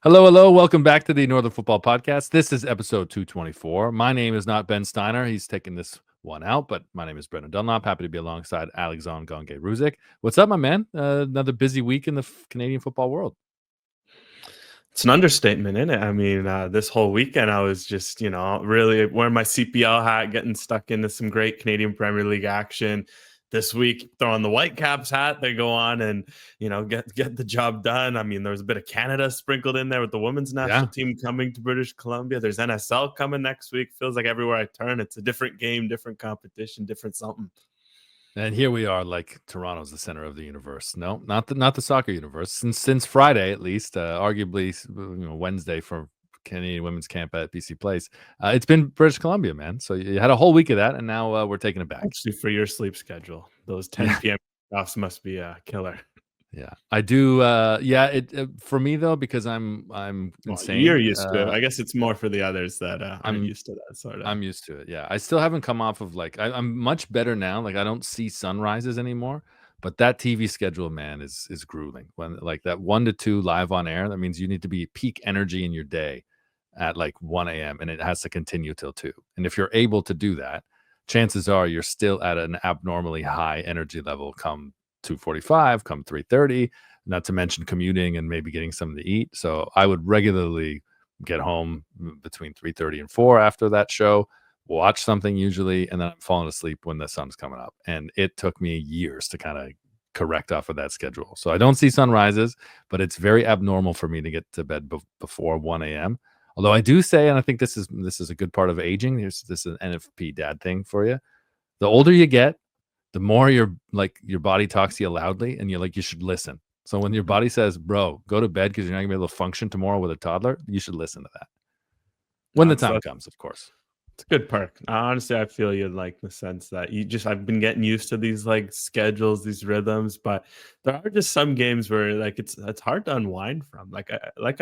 Hello, hello. Welcome back to the Northern Football Podcast. This is episode 224. My name is not Ben Steiner. He's taking this one out, but my name is Brendan Dunlop. Happy to be alongside Alexandre Gonge-Ruzik. What's up, my man? Another busy week in the Canadian football world. It's an understatement, isn't it? I mean, this whole weekend I was just, really wearing my CPL hat, getting stuck into some great Canadian Premier League action. This week, throw on the Whitecaps hat. They go on and, get the job done. I mean, there was a bit of Canada sprinkled in there with the women's national team coming to British Columbia. There's NSL coming next week. Feels like everywhere I turn, it's a different game, different competition, different something. And here we are, like Toronto's the center of the universe. No, not the soccer universe. Since Friday, at least, arguably Wednesday for Canadian women's camp at BC Place. It's been British Columbia, man. So you had a whole week of that, and now we're taking it back. Actually, for your sleep schedule, those 10 p.m. offs must be a killer. Yeah, I do. It for me though, because I'm insane. You're used to it. I guess it's more for the others that I'm used to that sort of. I'm used to it. Yeah, I still haven't come off of I'm much better now. Like I don't see sunrises anymore. But that TV schedule, man, is grueling. When like that 1 to 2 live on air, that means you need to be peak energy in your day at like 1 a.m. and it has to continue till 2. And if you're able to do that, chances are you're still at an abnormally high energy level come 2:45, come 3:30, not to mention commuting and maybe getting something to eat. So I would regularly get home between 3:30 and 4 after that show, watch something usually, and then I'm falling asleep when the sun's coming up. And it took me years to kind of correct off of that schedule. So I don't see sunrises, but it's very abnormal for me to get to bed before 1 a.m. Although I do say, and I think this is a good part of aging. This is an NFP dad thing for you. The older you get, the more your body talks to you loudly, and you're like, you should listen. So when your body says, bro, go to bed because you're not gonna be able to function tomorrow with a toddler, you should listen to that. When the time comes, of course. It's a good perk. Honestly, I feel you like the sense that I've been getting used to these like schedules, these rhythms, but there are just some games where like it's hard to unwind from. Like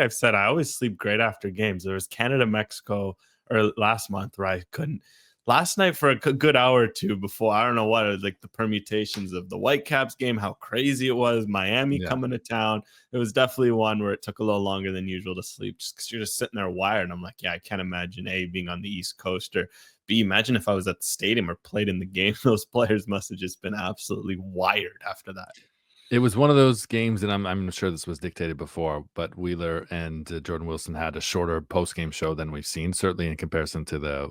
I've said, I always sleep great after games. There was Canada, Mexico, or last month where I couldn't. Last night for a good hour or two before, I don't know what, like the permutations of the Whitecaps game, how crazy it was, Miami coming to town. It was definitely one where it took a little longer than usual to sleep just because you're just sitting there wired. And I'm like, yeah, I can't imagine A, being on the East Coast, or B, imagine if I was at the stadium or played in the game. Those players must have just been absolutely wired after that. It was one of those games, and I'm sure this was dictated before, but Wheeler and Jordan Wilson had a shorter post-game show than we've seen, certainly in comparison to the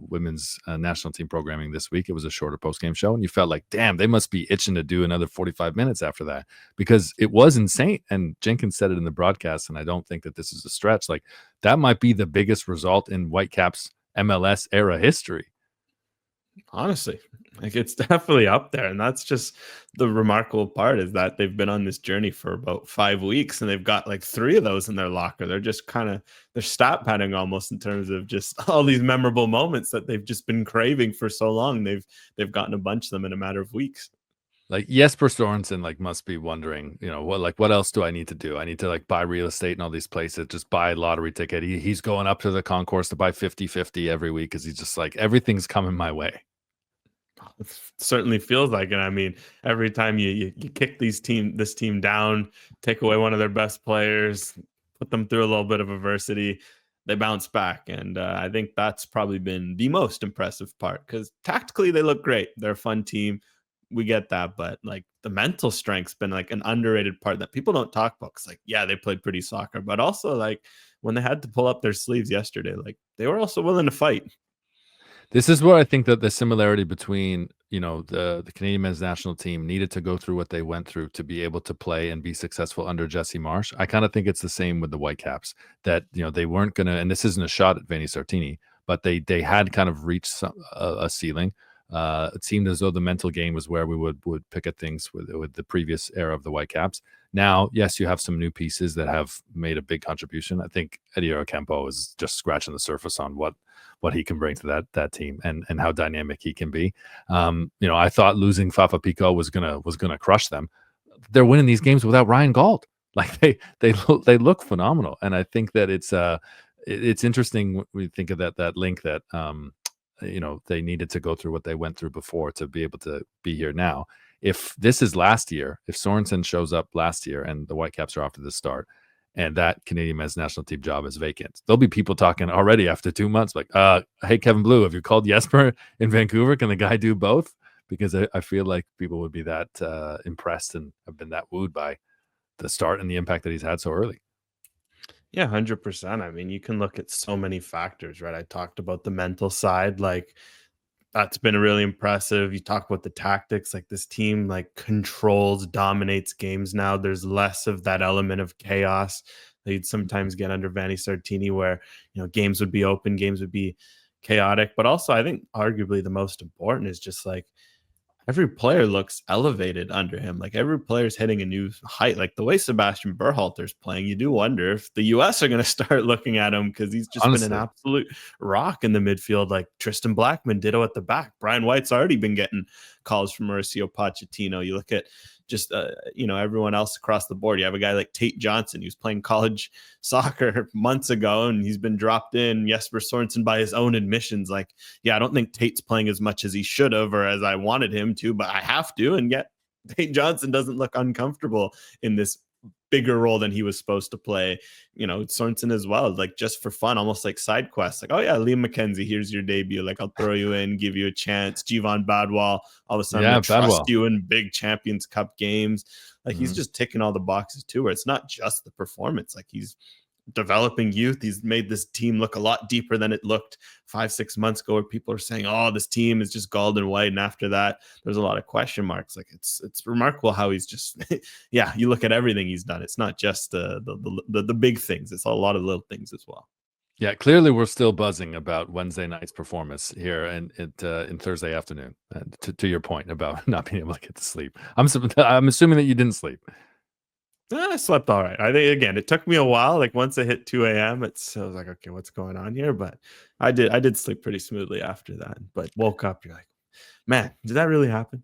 women's national team programming this week. It was a shorter post-game show, and you felt like, damn, they must be itching to do another 45 minutes after that because it was insane. And Jenkins said it in the broadcast, and I don't think that this is a stretch. Like, that might be the biggest result in Whitecaps MLS era history. Honestly, like it's definitely up there. And that's just the remarkable part, is that they've been on this journey for about 5 weeks and they've got like 3 of those in their locker. They're just they're stat padding almost in terms of just all these memorable moments that they've just been craving for so long. They've gotten a bunch of them in a matter of weeks. Like Jesper Sorensen must be wondering, what else do I need to do? I need to buy real estate in all these places, just buy a lottery ticket. He's going up to the concourse to buy 50-50 every week because he's just like, everything's coming my way. It certainly feels like it. I mean, every time you kick this team down, take away one of their best players, put them through a little bit of adversity, they bounce back. And I think that's probably been the most impressive part, because tactically they look great. They're a fun team. We get that. But like the mental strength's been like an underrated part that people don't talk about. Cause like, yeah, they played pretty soccer, but also like when they had to pull up their sleeves yesterday, like they were also willing to fight. This is where I think that the similarity between, the Canadian men's national team needed to go through what they went through to be able to play and be successful under Jesse Marsh. I kind of think it's the same with the Whitecaps, that, they weren't going to, and this isn't a shot at Vinny Sartini, but they had kind of reached a ceiling. It seemed as though the mental game was where we would pick at things with the previous era of the Whitecaps. Now, yes, you have some new pieces that have made a big contribution. I think Eddie Ocampo is just scratching the surface on what he can bring to that team and how dynamic he can be. I thought losing Fafa Picault was gonna crush them. They're winning these games without Ryan Gauld. Like they look phenomenal, and I think that it's interesting when we think of that link that they needed to go through what they went through before to be able to be here now. If this is last year, if Sorensen shows up last year and the Whitecaps are off to the start, and that Canadian men's national team job is vacant. There'll be people talking already after 2 months, like, hey, Kevin Blue, have you called Jesper in Vancouver? Can the guy do both? Because I feel like people would be that impressed and have been that wooed by the start and the impact that he's had so early. Yeah, 100%. I mean, you can look at so many factors, right? I talked about the mental side, like that's been really impressive. You talk about the tactics, like this team like controls, dominates games now. There's less of that element of chaos that you'd sometimes get under Vanni Sartini, where games would be open, games would be chaotic. But also, I think arguably the most important is just like every player looks elevated under him. Like every player's hitting a new height. Like the way Sebastian Berhalter's playing, you do wonder if the US are going to start looking at him, because he's just been an Honestly, absolute rock in the midfield. Like Tristan Blackman, ditto at the back. Brian White's already been getting calls from Mauricio Pochettino. You look at just everyone else across the board. You have a guy like Tate Johnson, who's playing college soccer months ago, and he's been dropped in. Jesper Sorensen, by his own admissions, like, yeah, I don't think Tate's playing as much as he should have or as I wanted him to, but I have to. And yet Tate Johnson doesn't look uncomfortable in this bigger role than he was supposed to play. Sorensen as well, like just for fun, almost like side quests. Like, oh yeah, Liam McKenzie, here's your debut. Like, I'll throw you in, give you a chance. Jivan Badwal, all of a sudden, yeah, I trust Badwell. you in big Champions Cup games. Like, he's Mhm. just ticking all the boxes too, where it's not just the performance. Like, he's developing youth. He's made this team look a lot deeper than it looked 5-6 months ago, where people are saying, oh, this team is just gold and white. And after that, there's a lot of question marks. Like, it's remarkable how he's just yeah, you look at everything he's done. It's not just the big things. It's a lot of little things as well. Yeah, clearly we're still buzzing about Wednesday night's performance here and in Thursday afternoon. To your point about not being able to get to sleep, I'm assuming that you didn't sleep. I slept all right. I think, again, it took me a while. Like once it hit 2 a.m., I was like, okay, what's going on here? But I did sleep pretty smoothly after that. But woke up, you're like, man, did that really happen?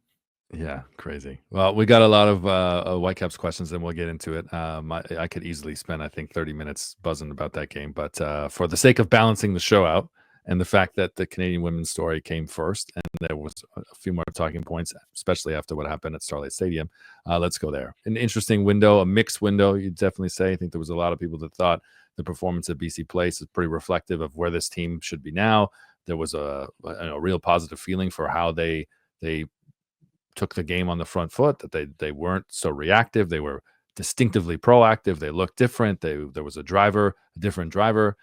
Yeah, crazy. Well, we got a lot of Whitecaps questions, and we'll get into it. I could easily spend, I think, 30 minutes buzzing about that game, but for the sake of balancing the show out and the fact that the Canadian women's story came first, and there was a few more talking points, especially after what happened at Starlight Stadium, let's go there. An interesting window, a mixed window, you'd definitely say. I think there was a lot of people that thought the performance at BC Place is pretty reflective of where this team should be now. There was a real positive feeling for how they took the game on the front foot, that they weren't so reactive. They were distinctively proactive. They looked different. There was a different driver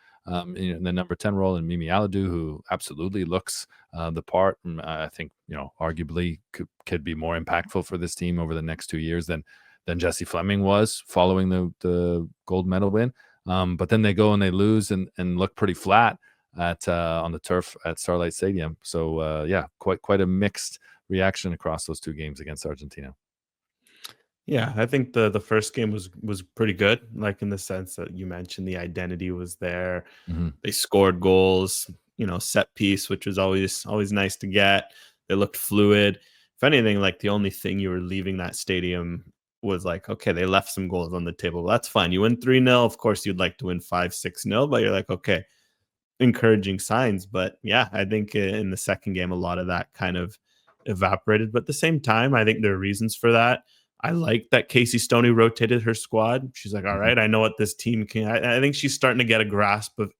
in the number 10 role in Mimi Aladu, who absolutely looks the part. And I think, arguably could be more impactful for this team over the next 2 years than Jessie Fleming was following the gold medal win. But then they go and they lose and look pretty flat at on the turf at Starlight Stadium. So yeah, quite a mixed reaction across those two games against Argentina. Yeah, I think the first game was pretty good, like in the sense that you mentioned the identity was there. Mhm. They scored goals, set piece, which was always nice to get. They looked fluid. If anything, like the only thing you were leaving that stadium was like, okay, they left some goals on the table. Well, that's fine. You win 3-0. Of course, you'd like to win 5-6-0, but you're like, okay, encouraging signs. But yeah, I think in the second game, a lot of that kind of evaporated. But at the same time, I think there are reasons for that. I like that Casey Stoney rotated her squad. She's like, all Mhm. right, I know what this team can. I think she's starting to get a grasp of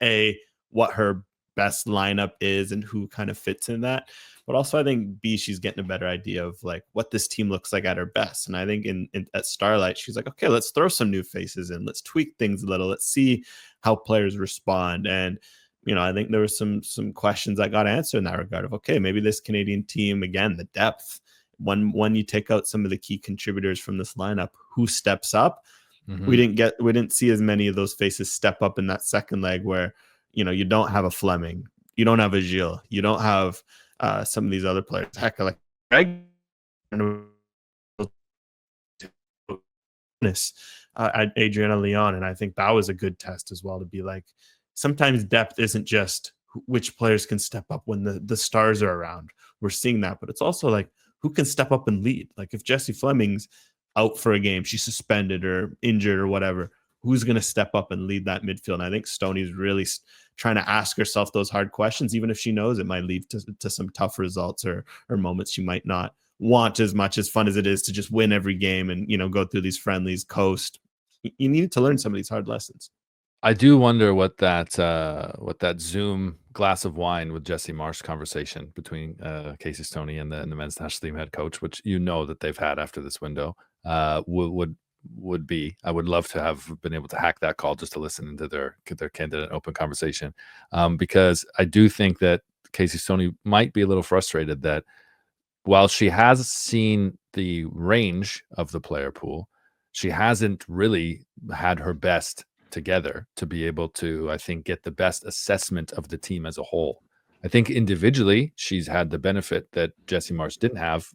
what her best lineup is and who kind of fits in that. But also, I think B, she's getting a better idea of like what this team looks like at her best. And I think at Starlight, she's like, okay, let's throw some new faces in. Let's tweak things a little. Let's see how players respond. And I think there was some questions that got answered in that regard of, okay, maybe this Canadian team, again, the depth, when you take out some of the key contributors from this lineup, who steps up? We Mhm. didn't see as many of those faces step up in that second leg where, you don't have a Fleming, you don't have a Gilles, you don't have some of these other players. Heck, like Greg Adriana Leon. And I think that was a good test as well, to be like, sometimes depth isn't just which players can step up when the stars are around. We're seeing that, but it's also like who can step up and lead. Like if Jessie Fleming's out for a game, she's suspended or injured or whatever, who's going to step up and lead that midfield? And I think Stoney's really trying to ask herself those hard questions, even if she knows it might lead to some tough results or moments she might not want as much as fun as it is to just win every game and go through these friendlies, coast, you need to learn some of these hard lessons. I do wonder what that Zoom glass of wine with Jesse Marsh conversation between Casey Stoney and the men's national team head coach, which that they've had after this window, would be. I would love to have been able to hack that call just to listen into their candid and open conversation, because I do think that Casey Stoney might be a little frustrated that while she has seen the range of the player pool, she hasn't really had her best together to be able to, I think, get the best assessment of the team as a whole. I think individually, she's had the benefit that Jesse Marsh didn't have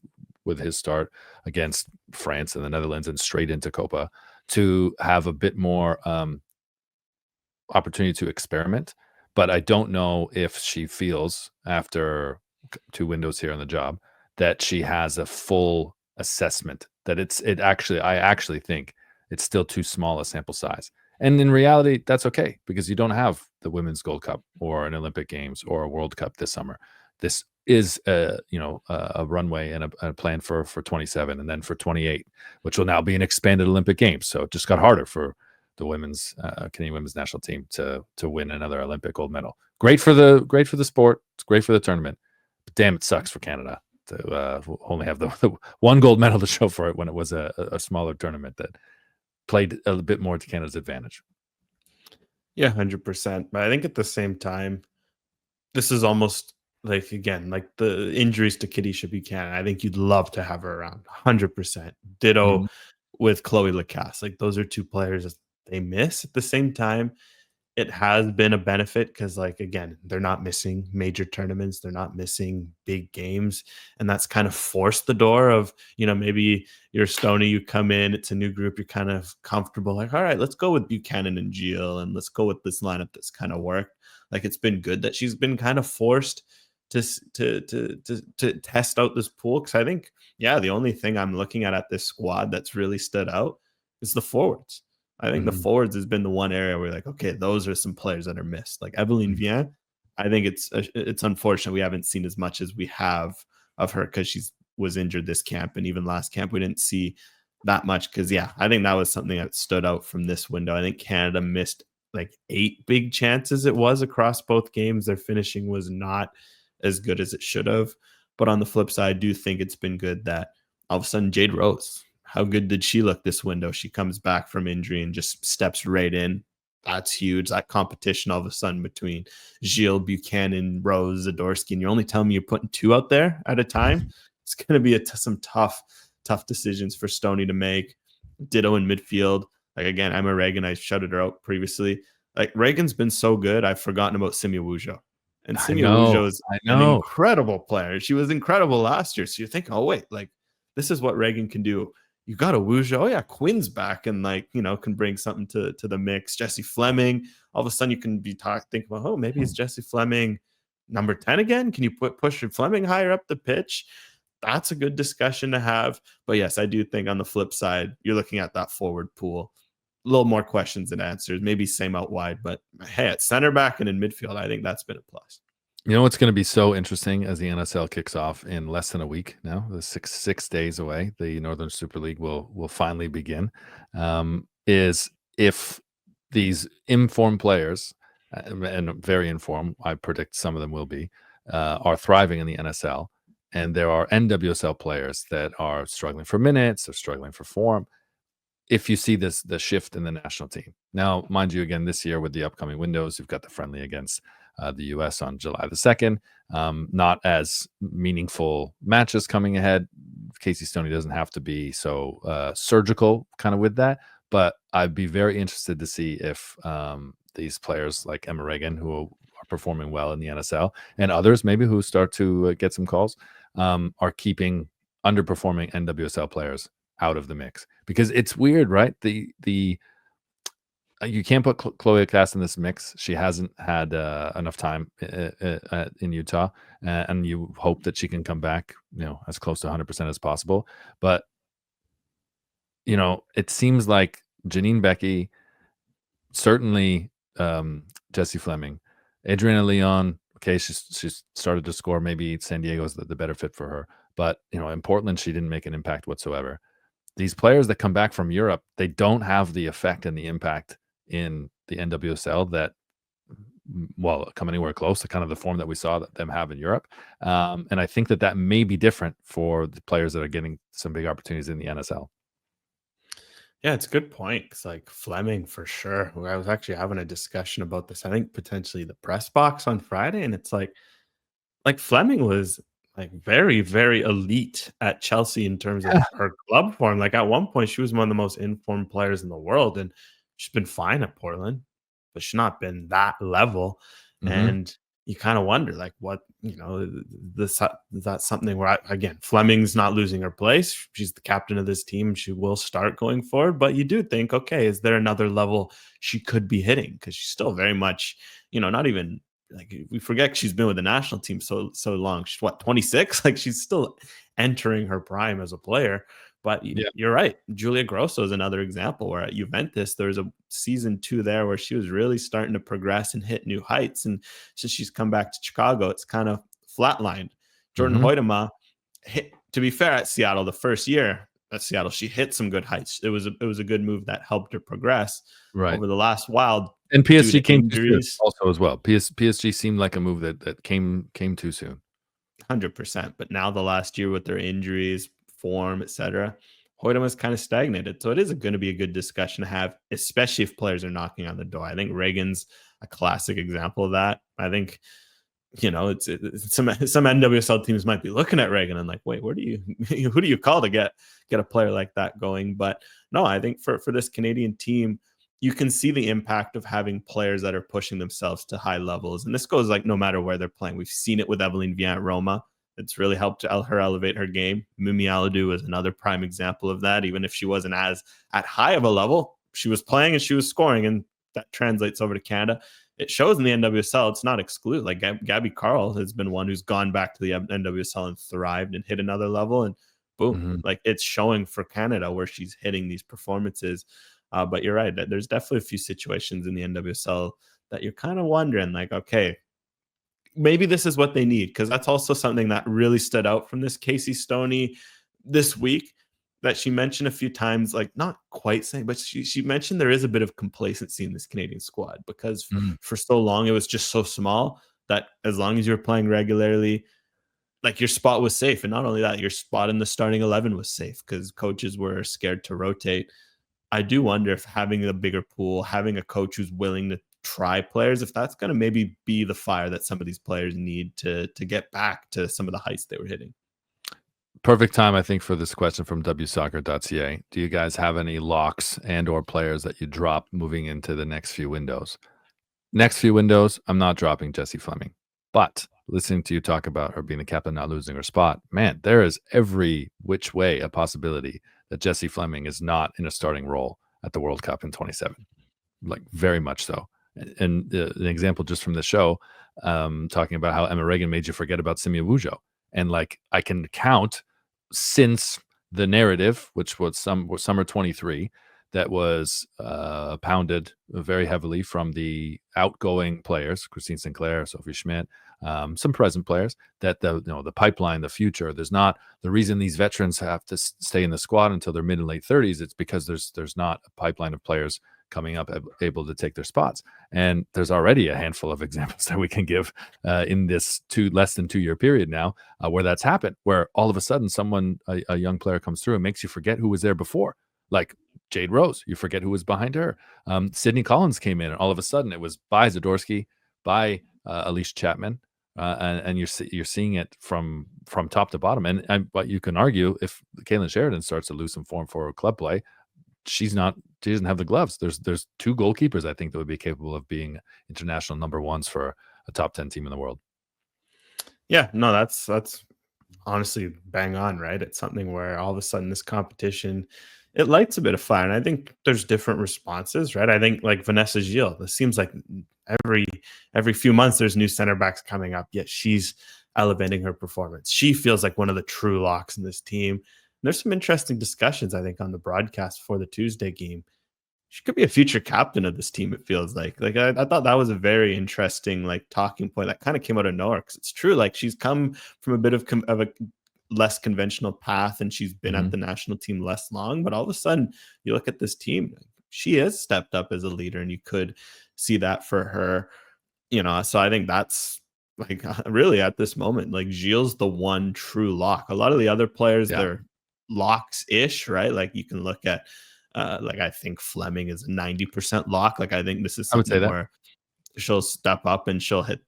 with his start against France and the Netherlands and straight into Copa, to have a bit more opportunity to experiment. But I don't know if she feels, after 2 windows here on the job, that she has a full assessment, that I actually think it's still too small a sample size. And in reality, that's okay, because you don't have the Women's Gold Cup or an Olympic Games or a World Cup this summer. This is a runway and a plan for 27 and then for 28, which will now be an expanded Olympic Games. So it just got harder for the Canadian women's national team to win another Olympic gold medal. Great for the sport. It's great for the tournament. But damn, it sucks for Canada to only have the one gold medal to show for it when it was a smaller tournament that played a bit more to Canada's advantage. Yeah, 100%. But I think at the same time, this is almost like, again, like the injuries to Kadisha Buchanan. I think you'd love to have her around 100%. Ditto with Chloe Lacasse. Like, those are two players that they miss. At the same time, it has been a benefit because, like, again, they're not missing major tournaments, they're not missing big games, and that's kind of forced the door of, maybe you're Stoney, you come in, it's a new group, you're kind of comfortable, like, all right, let's go with Buchanan and Gilles, and let's go with this lineup that's kind of worked. Like, it's been good that she's been kind of forced to test out this pool, because I think, the only thing I'm looking at this squad that's really stood out is the forwards. I think the forwards has been the one area where, like, okay, those are some players that are missed. Like Eveline Viens, I think it's unfortunate we haven't seen as much as we have of her, because she was injured this camp, and even last camp we didn't see that much. Because I think that was something that stood out from this window. I think Canada missed like 8 big chances it was across both games. Their finishing was not as good as it should have. But on the flip side, I do think it's been good that all of a sudden Jade Rose, how good did she look this window? She comes back from injury and just steps right in. That's huge. That competition all of a sudden between Gilles, Buchanan, Rose, Zadorsky, and you're only telling me you're putting 2 out there at a time. It's going to be some tough decisions for Stoney to make. Ditto in midfield. Like, again, Emma Reagan, I shouted her out previously. Like, Reagan's been so good, I've forgotten about Simia Wujo. And Simia Wujo is an incredible player. She was incredible last year. So you're thinking, oh, wait, like, this is what Reagan can do. You got a Wujo. Oh, yeah, Quinn's back and, like, can bring something to the mix. Jessie Fleming. All of a sudden, you can be thinking about, oh, maybe it's Jessie Fleming number 10 again? Can you push Fleming higher up the pitch? That's a good discussion to have. But yes, I do think on the flip side, you're looking at that forward pool. A little more questions than answers. Maybe same out wide. But hey, at center back and in midfield, I think that's been a plus. You know what's going to be so interesting as the NSL kicks off in less than a week now? The six days away, the Northern Super League will finally begin. Is if these informed players, and very informed, I predict some of them will be, are thriving in the NSL, and there are NWSL players that are struggling for minutes or struggling for form. If you see the shift in the national team. Now, mind you, again, this year with the upcoming windows, you've got the friendly against the U.S. on July the 2nd. Not as meaningful matches coming ahead. Casey Stoney doesn't have to be so surgical kind of with that. But I'd be very interested to see if these players like Emma Reagan, who are performing well in the NSL, and others maybe who start to get some calls, are keeping underperforming NWSL players out of the mix. Because it's weird, right? You can't put Chloe Lacasse in this mix. She hasn't had enough time in Utah, and you hope that she can come back, as close to 100% as possible. But it seems like Janine Becky, certainly Jessie Fleming, Adriana Leon. Okay, she's started to score. Maybe San Diego's the better fit for her. But in Portland, she didn't make an impact whatsoever. these players that come back from Europe, they don't have the effect and the impact in the NWSL that, well, come anywhere close to kind of the form that we saw them have in Europe. And I think that may be different for the players that are getting some big opportunities in the NSL. Yeah, it's a good point. It's like Fleming for sure. I was actually having a discussion about this. I think potentially the press box on Friday, and it's like Fleming was like very, very elite at Chelsea in terms of Yeah. her club form. Like at one point, she was one of the most informed players in the world, and she's been fine at Portland, but she's not been that level. Mhm. And you kind of wonder, like, what this is that something where again, Fleming's not losing her place. She's the captain of this team. She will start going forward, but you do think, okay, is there another level she could be hitting? Because she's still very much, not even like we forget she's been with the national team so long. She's what, 26? Like she's still entering her prime as a player. But Yeah. you're right. Julia Grosso is another example where at Juventus there's a season 2 there where she was really starting to progress and hit new heights. And since she's come back to Chicago, it's kind of flatlined. Jordan Mhm. Hoytema hit, to be fair, at Seattle the first year at Seattle, she hit some good heights. It was a good move that helped her progress Right. over the last while And due PSG to came too soon injuries. also as well. PSG seemed like a move that came too soon. 100%. But now the last year with their injuries, form, etc., Hoytum was kind of stagnated. So it is going to be a good discussion to have, especially if players are knocking on the door. I think Reagan's a classic example of that. I think, it's some NWSL teams might be looking at Reagan and like, wait, who do you call to get a player like that going? But no, I think for this Canadian team, you can see the impact of having players that are pushing themselves to high levels. And this goes like no matter where they're playing. We've seen it with Evelyn Vian at Roma. It's really helped her elevate her game. Mimi Aladu is another prime example of that. Even if she wasn't as at high of a level, she was playing and she was scoring, and that translates over to Canada. It shows in the NWSL. It's not excluded. Like Gabby Carl has been one who's gone back to the NWSL and thrived and hit another level. And boom, Mhm. like it's showing for Canada where she's hitting these performances. But you're right. There's definitely a few situations in the NWSL that you're kind of wondering, like, okay, maybe this is what they need. Because that's also something that really stood out from this Casey Stoney this week that she mentioned a few times, like not quite saying, but she mentioned there is a bit of complacency in this Canadian squad because Mhm. for so long it was just so small that as long as you were playing regularly, like your spot was safe. And not only that, your spot in the starting 11 was safe because coaches were scared to rotate. I do wonder if having a bigger pool, having a coach who's willing to try players, if that's going to maybe be the fire that some of these players need to get back to some of the heights they were hitting. Perfect time, I think, for this question from wsoccer.ca. Do you guys have any locks and or players that you drop moving into the next few windows? Next few windows, I'm not dropping Jessie Fleming. But listening to you talk about her being the captain, not losing her spot, man, there is every which way a possibility that Jessie Fleming is not in a starting role at the World Cup in 27. Like very much so. And an example just from the show, talking about how Emma Reagan made you forget about Simia Wujo. And like I can count since the narrative, which was summer 23, that was pounded very heavily from the outgoing players, Christine Sinclair, Sophie Schmidt, some present players, that the pipeline, the future. There's not the reason these veterans have to stay in the squad until their mid and late 30s. It's because there's not a pipeline of players coming up able to take their spots. And there's already a handful of examples that we can give in this less than 2 year period now where that's happened, where all of a sudden a young player comes through and makes you forget who was there before. Like Jade Rose, you forget who was behind her. Sydney Collins came in, and all of a sudden it was by Zadorsky, by Alicia Chapman, and you're seeing it from top to bottom. And but you can argue if Caitlin Sheridan starts to lose some form for club play, she doesn't have the gloves. There's two goalkeepers I think that would be capable of being international number ones for a top 10 team in the world. Yeah, no, that's honestly bang on, right? It's something where all of a sudden this competition, it lights a bit of fire. And I think there's different responses, right? I think like Vanessa Gilles, it seems like every few months there's new center backs coming up, yet she's elevating her performance. She feels like one of the true locks in this team. And there's some interesting discussions, I think, on the broadcast for the Tuesday game. She could be a future captain of this team. It feels like I thought that was a very interesting like talking point that kind of came out of nowhere because it's true. Like she's come from a bit of a less conventional path, and she's been at Mhm. the national team less long. But all of a sudden, you look at this team, she has stepped up as a leader, and you could see that for her. So I think that's like really at this moment, like Gilles the one true lock. A lot of the other players, Yeah, they're locks ish, right? Like you can look at, like I think Fleming is a 90% lock. Like I think this is I would say something that. where she'll step up and she'll hit,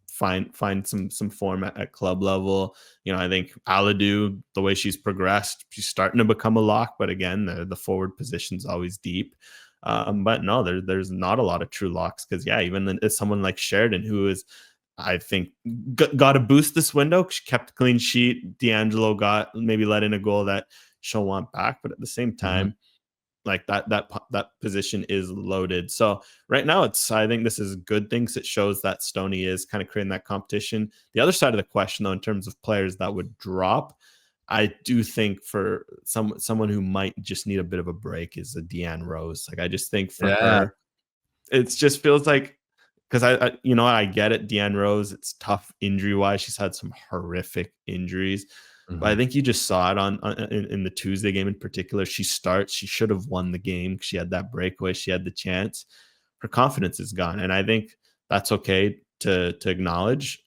find some form at club level. I think Aladu, the way she's progressed, she's starting to become a lock, but again, the forward position's always deep. But no, there's not a lot of true locks because yeah, even then, it's someone like Sheridan who is, I think, got a boost this window. She kept a clean sheet. D'Angelo got maybe let in a goal that she'll want back, but at the same Mhm. time, like that position is loaded. So right now, I think this is good things. It shows that Stoney is kind of creating that competition. The other side of the question, though, in terms of players that would drop, I do think for someone who might just need a bit of a break is a Deanne Rose. Like I just think for Yeah. her, it just feels like, because I get it, Deanne Rose, it's tough injury wise. She's had some horrific injuries, but I Mhm. think you just saw it in the Tuesday game in particular. She starts, she should have won the game. She had that breakaway, she had the chance. Her confidence is gone, and I think that's okay to acknowledge.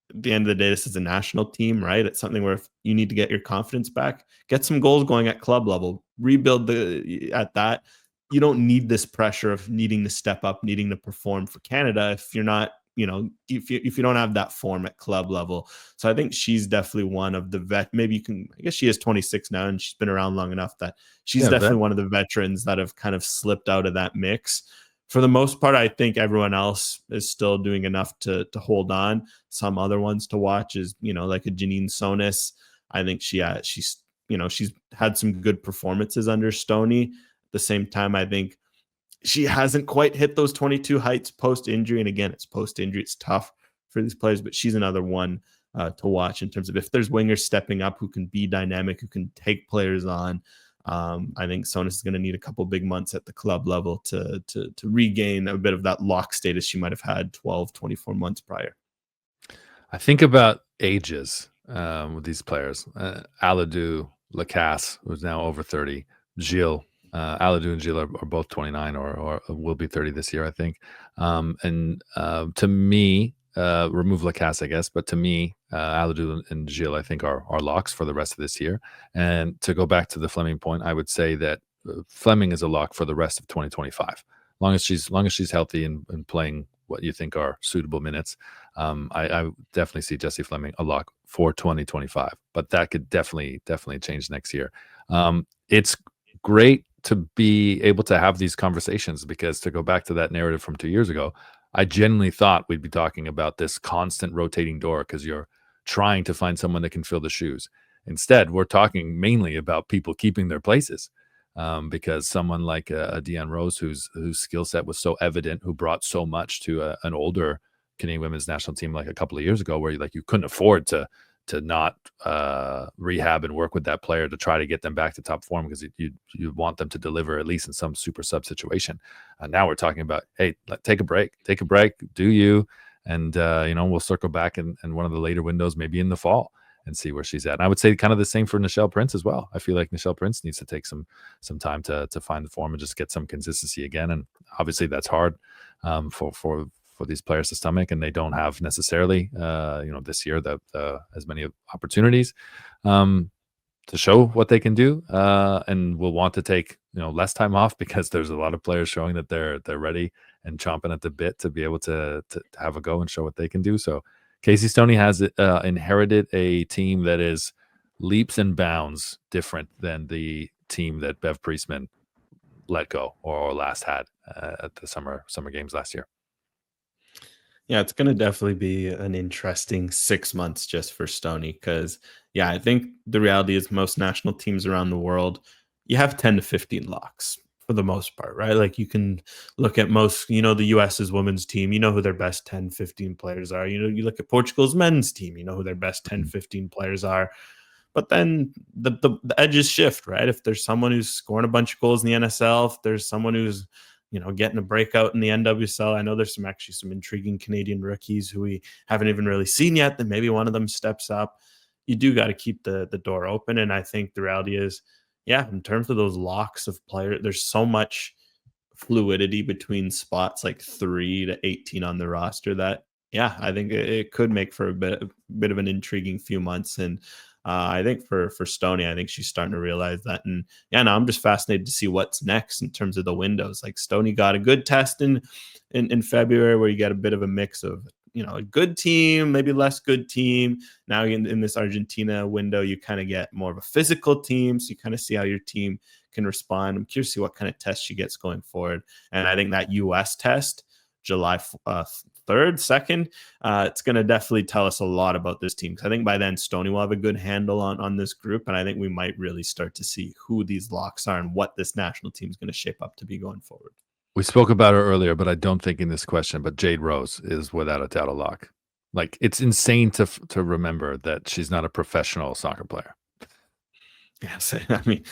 At the end of the day, this is a national team, right? It's something where if you need to get your confidence back, get some goals going at club level, rebuild at that. You don't need this pressure of needing to step up, needing to perform for Canada if you're not, if you don't have that form at club level. So I think she's definitely one of the vet. Maybe you can, I guess she is 26 now and she's been around long enough that she's Yeah, vet. definitely one of the veterans that have kind of slipped out of that mix. For the most part, I think everyone else is still doing enough to hold on. Some other ones to watch is, like a Janine Sonis. I think she's had some good performances under Stoney. At the same time, I think she hasn't quite hit those 22 heights post injury. And again, it's post injury. It's tough for these players, but she's another one to watch in terms of if there's wingers stepping up who can be dynamic, who can take players on. I think Sonis is going to need a couple big months at the club level to regain a bit of that lock status she might have had 12, 24 months prior. I think about ages with these players. Aladou Lacasse, who's now over 30. Gilles, Aladou and Gilles are both 29 or will be 30 this year, I think. And to me, remove Lacasse, I guess, but to me, Aladou and Gilles, I think, are locks for the rest of this year. And to go back to the Fleming point, I would say that Fleming is a lock for the rest of 2025. Long as she's healthy and playing what you think are suitable minutes. I definitely see Jesse Fleming a lock for 2025, but that could definitely change next year. It's great to be able to have these conversations because to go back to that narrative from 2 years ago, I genuinely thought we'd be talking about this constant rotating door because you're trying to find someone that can fill the shoes. Instead, we're talking mainly about people keeping their places. Because someone like a Deanne Rose, whose skill set was so evident, who brought so much to an older Canadian women's national team like a couple of years ago, where you couldn't afford to not rehab and work with that player to try to get them back to top form because you want them to deliver at least in some super sub situation. Now we're talking about, hey, take a break, do you, and we'll circle back in one of the later windows, maybe in the fall, and see where she's at. And I would say kind of the same for Nichelle Prince as well. I feel like Nichelle Prince needs to take some time to find the form and just get some consistency again. And obviously that's hard for these players to stomach, and they don't have necessarily this year as many opportunities to show what they can do, and will want to take less time off because there's a lot of players showing that they're ready and chomping at the bit to be able to have a go and show what they can do. So Casey Stoney has inherited a team that is leaps and bounds different than the team that Bev Priestman let go or last had at the summer games last year. Yeah, it's going to definitely be an interesting 6 months just for Stoney because, yeah, I think the reality is most national teams around the world, you have 10 to 15 locks for the most part, right? Like you can look at most, the US's women's team, you know who their best 10, 15 players are. You look at Portugal's men's team, you know who their best 10, Mhm. 15 players are. But then the edges shift, right? If there's someone who's scoring a bunch of goals in the NSL, if there's someone who's getting a breakout in the NWSL. I know there's some intriguing Canadian rookies who we haven't even really seen yet. Then maybe one of them steps up. you do got to keep the door open. And I think the reality is, yeah, in terms of those locks of players, there's so much fluidity between spots like 3 to 18 on the roster that, yeah, I think it could make for a bit of an intriguing few months. And I think for Stoney, I think she's starting to realize that. And yeah, no, I'm just fascinated to see what's next in terms of the windows. Like Stoney got a good test in February where you get a bit of a mix of, a good team, maybe less good team. Now in this Argentina window, you kind of get more of a physical team. So you kind of see how your team can respond. I'm curious to see what kind of test she gets going forward. And I think that US test, July 3rd, 2nd, it's going to definitely tell us a lot about this team. Because I think by then, Stoney will have a good handle on this group. And I think we might really start to see who these locks are and what this national team is going to shape up to be going forward. We spoke about her earlier, but I don't think in this question, but Jade Rose is without a doubt a lock. Like, it's insane to remember that she's not a professional soccer player. Yes, I mean,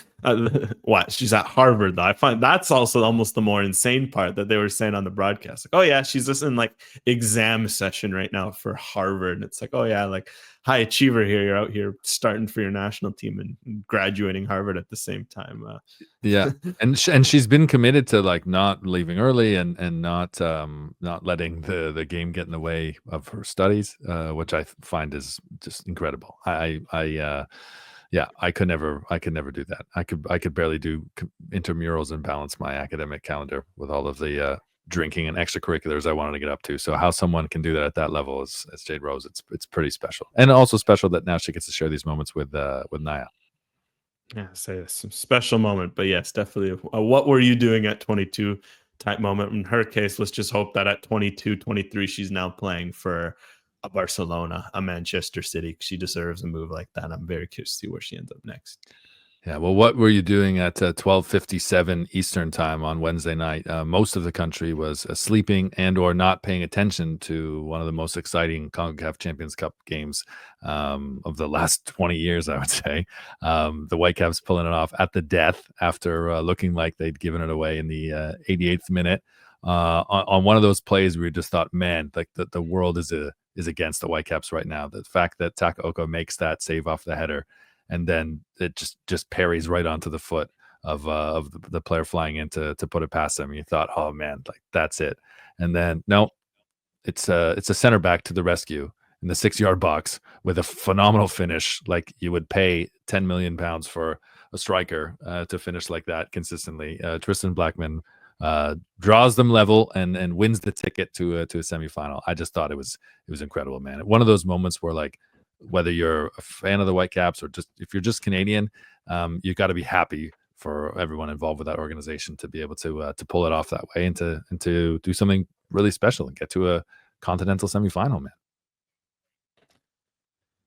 what? She's at Harvard, though. I find that's also almost the more insane part that they were saying on the broadcast. Like, oh yeah, she's just in like exam session right now for Harvard. And it's like, oh yeah, like high achiever here. You're out here starting for your national team and graduating Harvard at the same time. Yeah, and she's been committed to like not leaving early and not letting the game get in the way of her studies, which I find is just incredible. Yeah, I could never do that. I could barely do intramurals and balance my academic calendar with all of the drinking and extracurriculars I wanted to get up to. So how someone can do that at that level as Jade Rose, it's pretty special, and also special that now she gets to share these moments with Naya. Yeah, say some special moment, but yes, definitely. What were you doing at 22 type moment? In her case, let's just hope that at 22, 23, she's now playing for a Barcelona, a Manchester City. She deserves a move like that. I'm very curious to see where she ends up next. Yeah, well, what were you doing at 12:57 Eastern time on Wednesday night? Most of the country was sleeping and or not paying attention to one of the most exciting Concacaf Champions Cup games of the last 20 years, I would say. The Whitecaps pulling it off at the death after looking like they'd given it away in the 88th minute. On one of those plays, we just thought, man, like the world is against the Whitecaps right now. The fact that Takaoka makes that save off the header, and then it just parries right onto the foot of the player flying in to put it past him. You thought, oh man, like that's it. And then no, it's a center back to the rescue in the 6-yard box with a phenomenal finish. Like you would pay £10 million for a striker to finish like that consistently. Tristan Blackman draws them level and wins the ticket to a semifinal. I just thought it was incredible, man. One of those moments where like, whether you're a fan of the Whitecaps or just if you're just Canadian, you've got to be happy for everyone involved with that organization to be able to pull it off that way and to do something really special and get to a continental semifinal, man.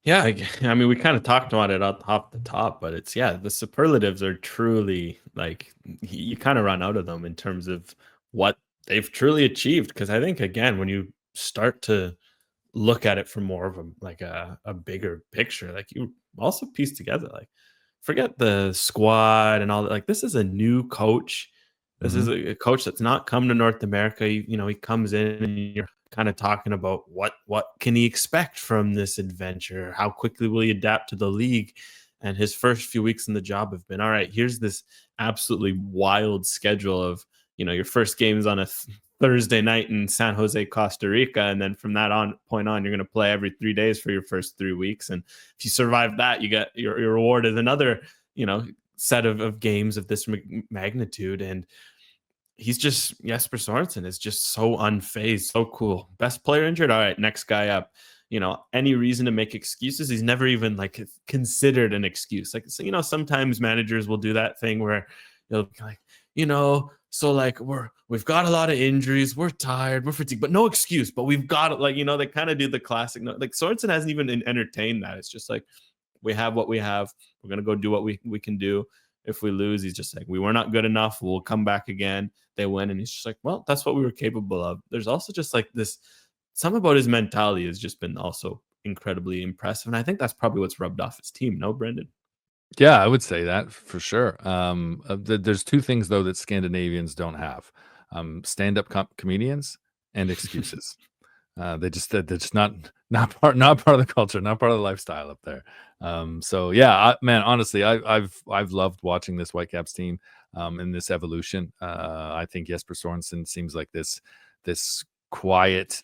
Yeah, I mean, we kind of talked about it off the top, but it's the superlatives are truly like you kind of run out of them in terms of what they've truly achieved. Because I think again, when you start to look at it from more of a bigger picture, like you also piece together, like forget the squad and all that. Like this is a new coach. This is a coach that's not come to North America. He comes in and you're kind of talking about what can he expect from this adventure? How quickly will he adapt to the league? And his first few weeks in the job have been, all right, here's this absolutely wild schedule of, your first game is on a Thursday night in San Jose, Costa Rica. And then from that point on, you're going to play every 3 days for your first 3 weeks. And if you survive that, you get your reward is another, set of games of this magnitude. And he's just, Jesper Sorensen is just so unfazed, so cool. Best player injured. All right, next guy up. Any reason to make excuses. He's never even like considered an excuse. Like, so, sometimes managers will do that thing where they'll be like, so like we've got a lot of injuries, we're tired, we're fatigued, but no excuse. But we've got it. Like, they kind of do the classic. Like Sorensen hasn't even entertained that. It's just like we have what we have. We're gonna go do what we can do. If we lose, he's just like, we were not good enough. We'll come back again. They win, and he's just like, well, that's what we were capable of. There's also just like this. Something about his mentality has just been also incredibly impressive, and I think that's probably what's rubbed off his team. No, Brendan? Yeah, I would say that for sure. There's two things though that Scandinavians don't have: stand-up comedians and excuses. They're just not part of the culture, not part of the lifestyle up there. So yeah, man, honestly, I've loved watching this Whitecaps team in this evolution. I think Jesper Sorensen seems like this quiet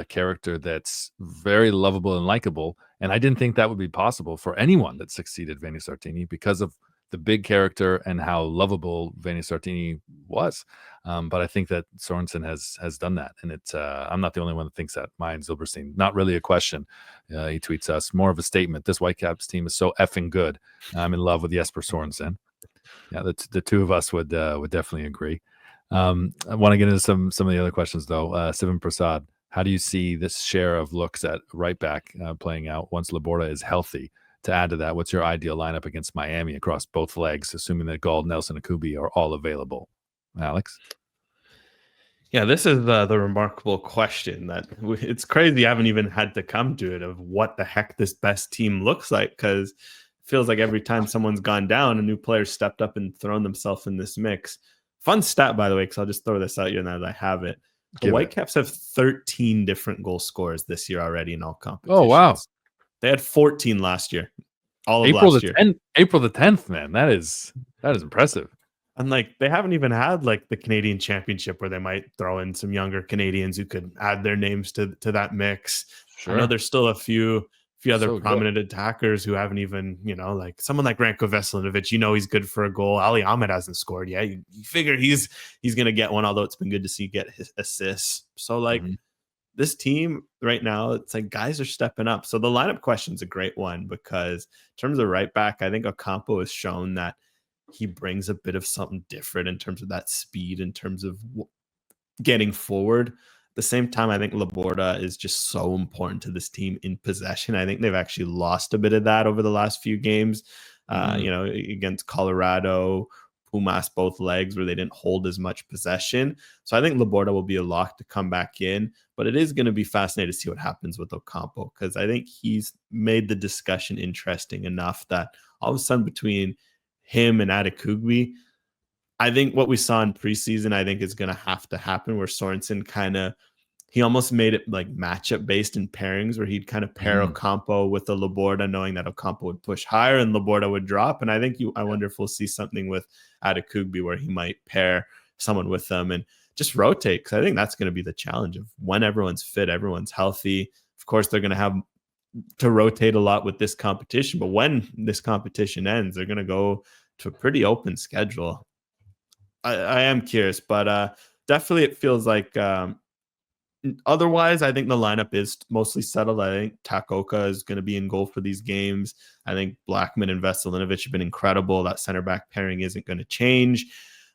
character that's very lovable and likable. And I didn't think that would be possible for anyone that succeeded Vanni Sartini because of the big character and how lovable Vanni Sartini was. But I think that Sorensen has done that, and it's I'm not the only one that thinks that. Mayan Zilberstein, not really a question. He tweets us more of a statement. This Whitecaps team is so effing good. I'm in love with Jesper Sorensen. Yeah, the two of us would definitely agree. I want to get into some of the other questions though. Sivan Prasad, how do you see this share of looks at right back playing out once Laborda is healthy? To add to that, what's your ideal lineup against Miami across both legs, assuming that Gauld, Nelson, and Kubi are all available? Alex? Yeah, this is the remarkable question that it's crazy. I haven't even had to come to it of what the heck this best team looks like, because it feels like every time someone's gone down, a new player stepped up and thrown themselves in this mix. Fun stat, by the way, because I'll just throw this out here now that I have it. The Whitecaps have 13 different goal scorers this year already in all competitions. Oh, wow. They had 14 last year. All of April last year. April the 10th, man. That is impressive. And like they haven't even had like the Canadian Championship where they might throw in some younger Canadians who could add their names to that mix. Sure. I know there's still a few other prominent attackers who haven't even, like someone like Ranko Veselinovic, he's good for a goal. Ali Ahmed hasn't scored yet. You figure he's going to get one, although it's been good to see get his assists. So like this team right now, it's like guys are stepping up. So the lineup question is a great one because in terms of right back, I think Ocampo has shown that he brings a bit of something different in terms of that speed, in terms of getting forward. At the same time, I think Laborda is just so important to this team in possession. I think they've actually lost a bit of that over the last few games, against Colorado, Pumas, both legs, where they didn't hold as much possession. So I think Laborda will be a lock to come back in, but it is going to be fascinating to see what happens with Ocampo, because I think he's made the discussion interesting enough that all of a sudden between him and Adekugbe, I think what we saw in preseason, I think is going to have to happen, where Sorensen he almost made it like matchup based in pairings, where he'd kind of pair Ocampo with the Laborda, knowing that Ocampo would push higher and Laborda would drop. And I think I wonder if we'll see something with Adekugbe where he might pair someone with them and just rotate, because I think that's going to be the challenge of when everyone's fit, everyone's healthy. Of course, they're going to have to rotate a lot with this competition, but when this competition ends, they're going to go to a pretty open schedule. I am curious, but definitely it feels like otherwise, I think the lineup is mostly settled. I think Takoka is going to be in goal for these games. I think Blackman and Veselinovic have been incredible. That center back pairing isn't going to change.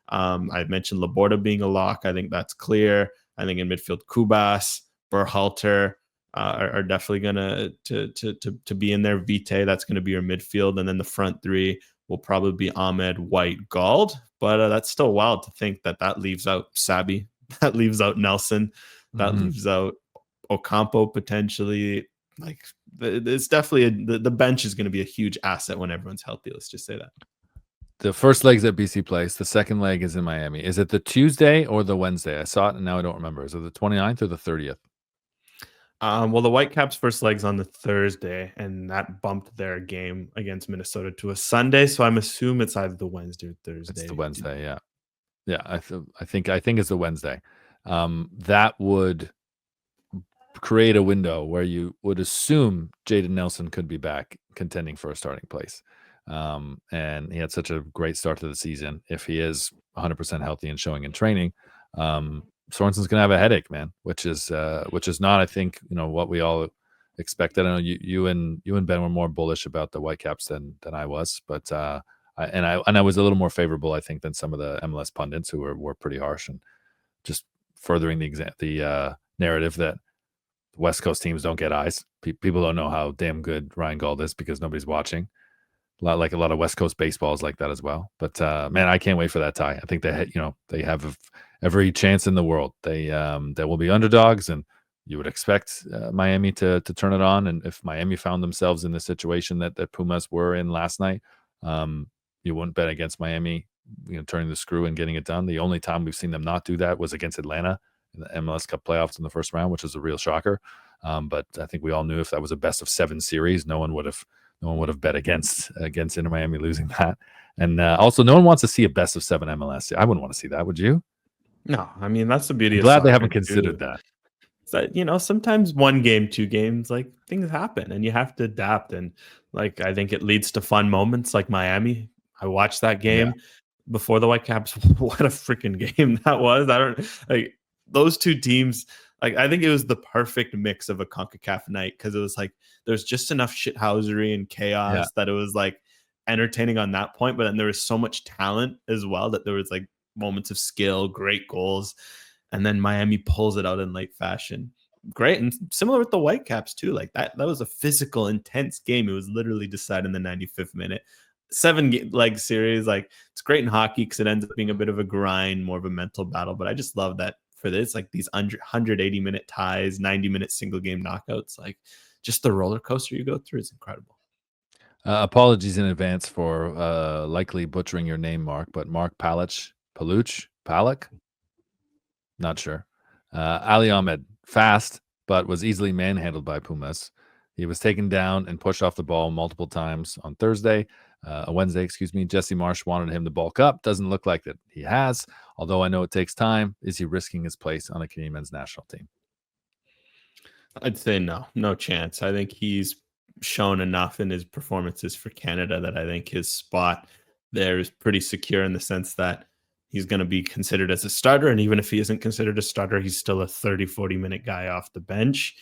I mentioned Laborda being a lock. I think that's clear. I think in midfield, Kubas, Berhalter are definitely going to be in there. Vite, that's going to be your midfield. And then the front three will probably be Ahmed, White, Gauld. But that's still wild to think that leaves out Sabi, that leaves out Nelson, that leaves out Ocampo potentially. Like it's definitely the bench is going to be a huge asset when everyone's healthy. Let's just say that. The first leg's at BC Place. The second leg is in Miami. Is it the Tuesday or the Wednesday? I saw it and now I don't remember. Is it the 29th or the 30th? Well, the Whitecaps' first leg's on the Thursday, and that bumped their game against Minnesota to a Sunday. So I'm assuming it's either the Wednesday or Thursday. It's the Wednesday, yeah. Yeah, I think it's the Wednesday. That would create a window where you would assume Jaden Nelson could be back contending for a starting place. And he had such a great start to the season. If he is 100% healthy and showing in training, Sorensen's gonna have a headache, man, which is not, I think, what we all expected. I know you and Ben were more bullish about the Whitecaps than I was, but I was a little more favorable, I think, than some of the MLS pundits who were pretty harsh and just furthering the narrative that West Coast teams don't get eyes. People don't know how damn good Ryan Gauld is because nobody's watching. A lot of West Coast baseball is like that as well. But man, I can't wait for that tie. I think they have every chance in the world. They will be underdogs, and you would expect Miami to turn it on. And if Miami found themselves in the situation that Pumas were in last night, you wouldn't bet against Miami, turning the screw and getting it done. The only time we've seen them not do that was against Atlanta, in the MLS Cup playoffs in the first round, which was a real shocker. But I think we all knew if that was a best of 7 series, no one would have bet against Inter Miami losing that. And also, no one wants to see a best of 7 MLS. I wouldn't want to see that. Would you? No, I mean that's the beauty I'm of glad they soccer haven't too. considered that. That sometimes one game, two games, like things happen and you have to adapt. And like I think it leads to fun moments like Miami. I watched that Yeah, game before the Whitecaps. What a freaking game that was. I don't like those two teams. Like I think it was the perfect mix of a CONCACAF night because it was like there's just enough shithousery and yeah. chaos that it was like entertaining on that point. But then there was so much talent as well that there was like moments of skill, great goals, and then Miami pulls it out in late fashion. Great, and similar with the Whitecaps too. Like that was a physical, intense game. It was literally decided in the 95th minute. 7 leg series. Like it's great in hockey because it ends up being a bit of a grind, more of a mental battle. But I just love that for this, like these 180-minute ties, 90-minute single game knockouts. Like just the roller coaster you go through is incredible. Apologies in advance for likely butchering your name, Mark, but Mark Paluch, not sure. Ali Ahmed, fast, but was easily manhandled by Pumas. He was taken down and pushed off the ball multiple times on Wednesday, excuse me. Jesse Marsh wanted him to bulk up. Doesn't look like that he has, although I know it takes time. Is he risking his place on the Canadian men's national team? I'd say no chance. I think he's shown enough in his performances for Canada that I think his spot there is pretty secure in the sense that he's going to be considered as a starter. And even if he isn't considered a starter, he's still a 30-40 minute guy off the bench.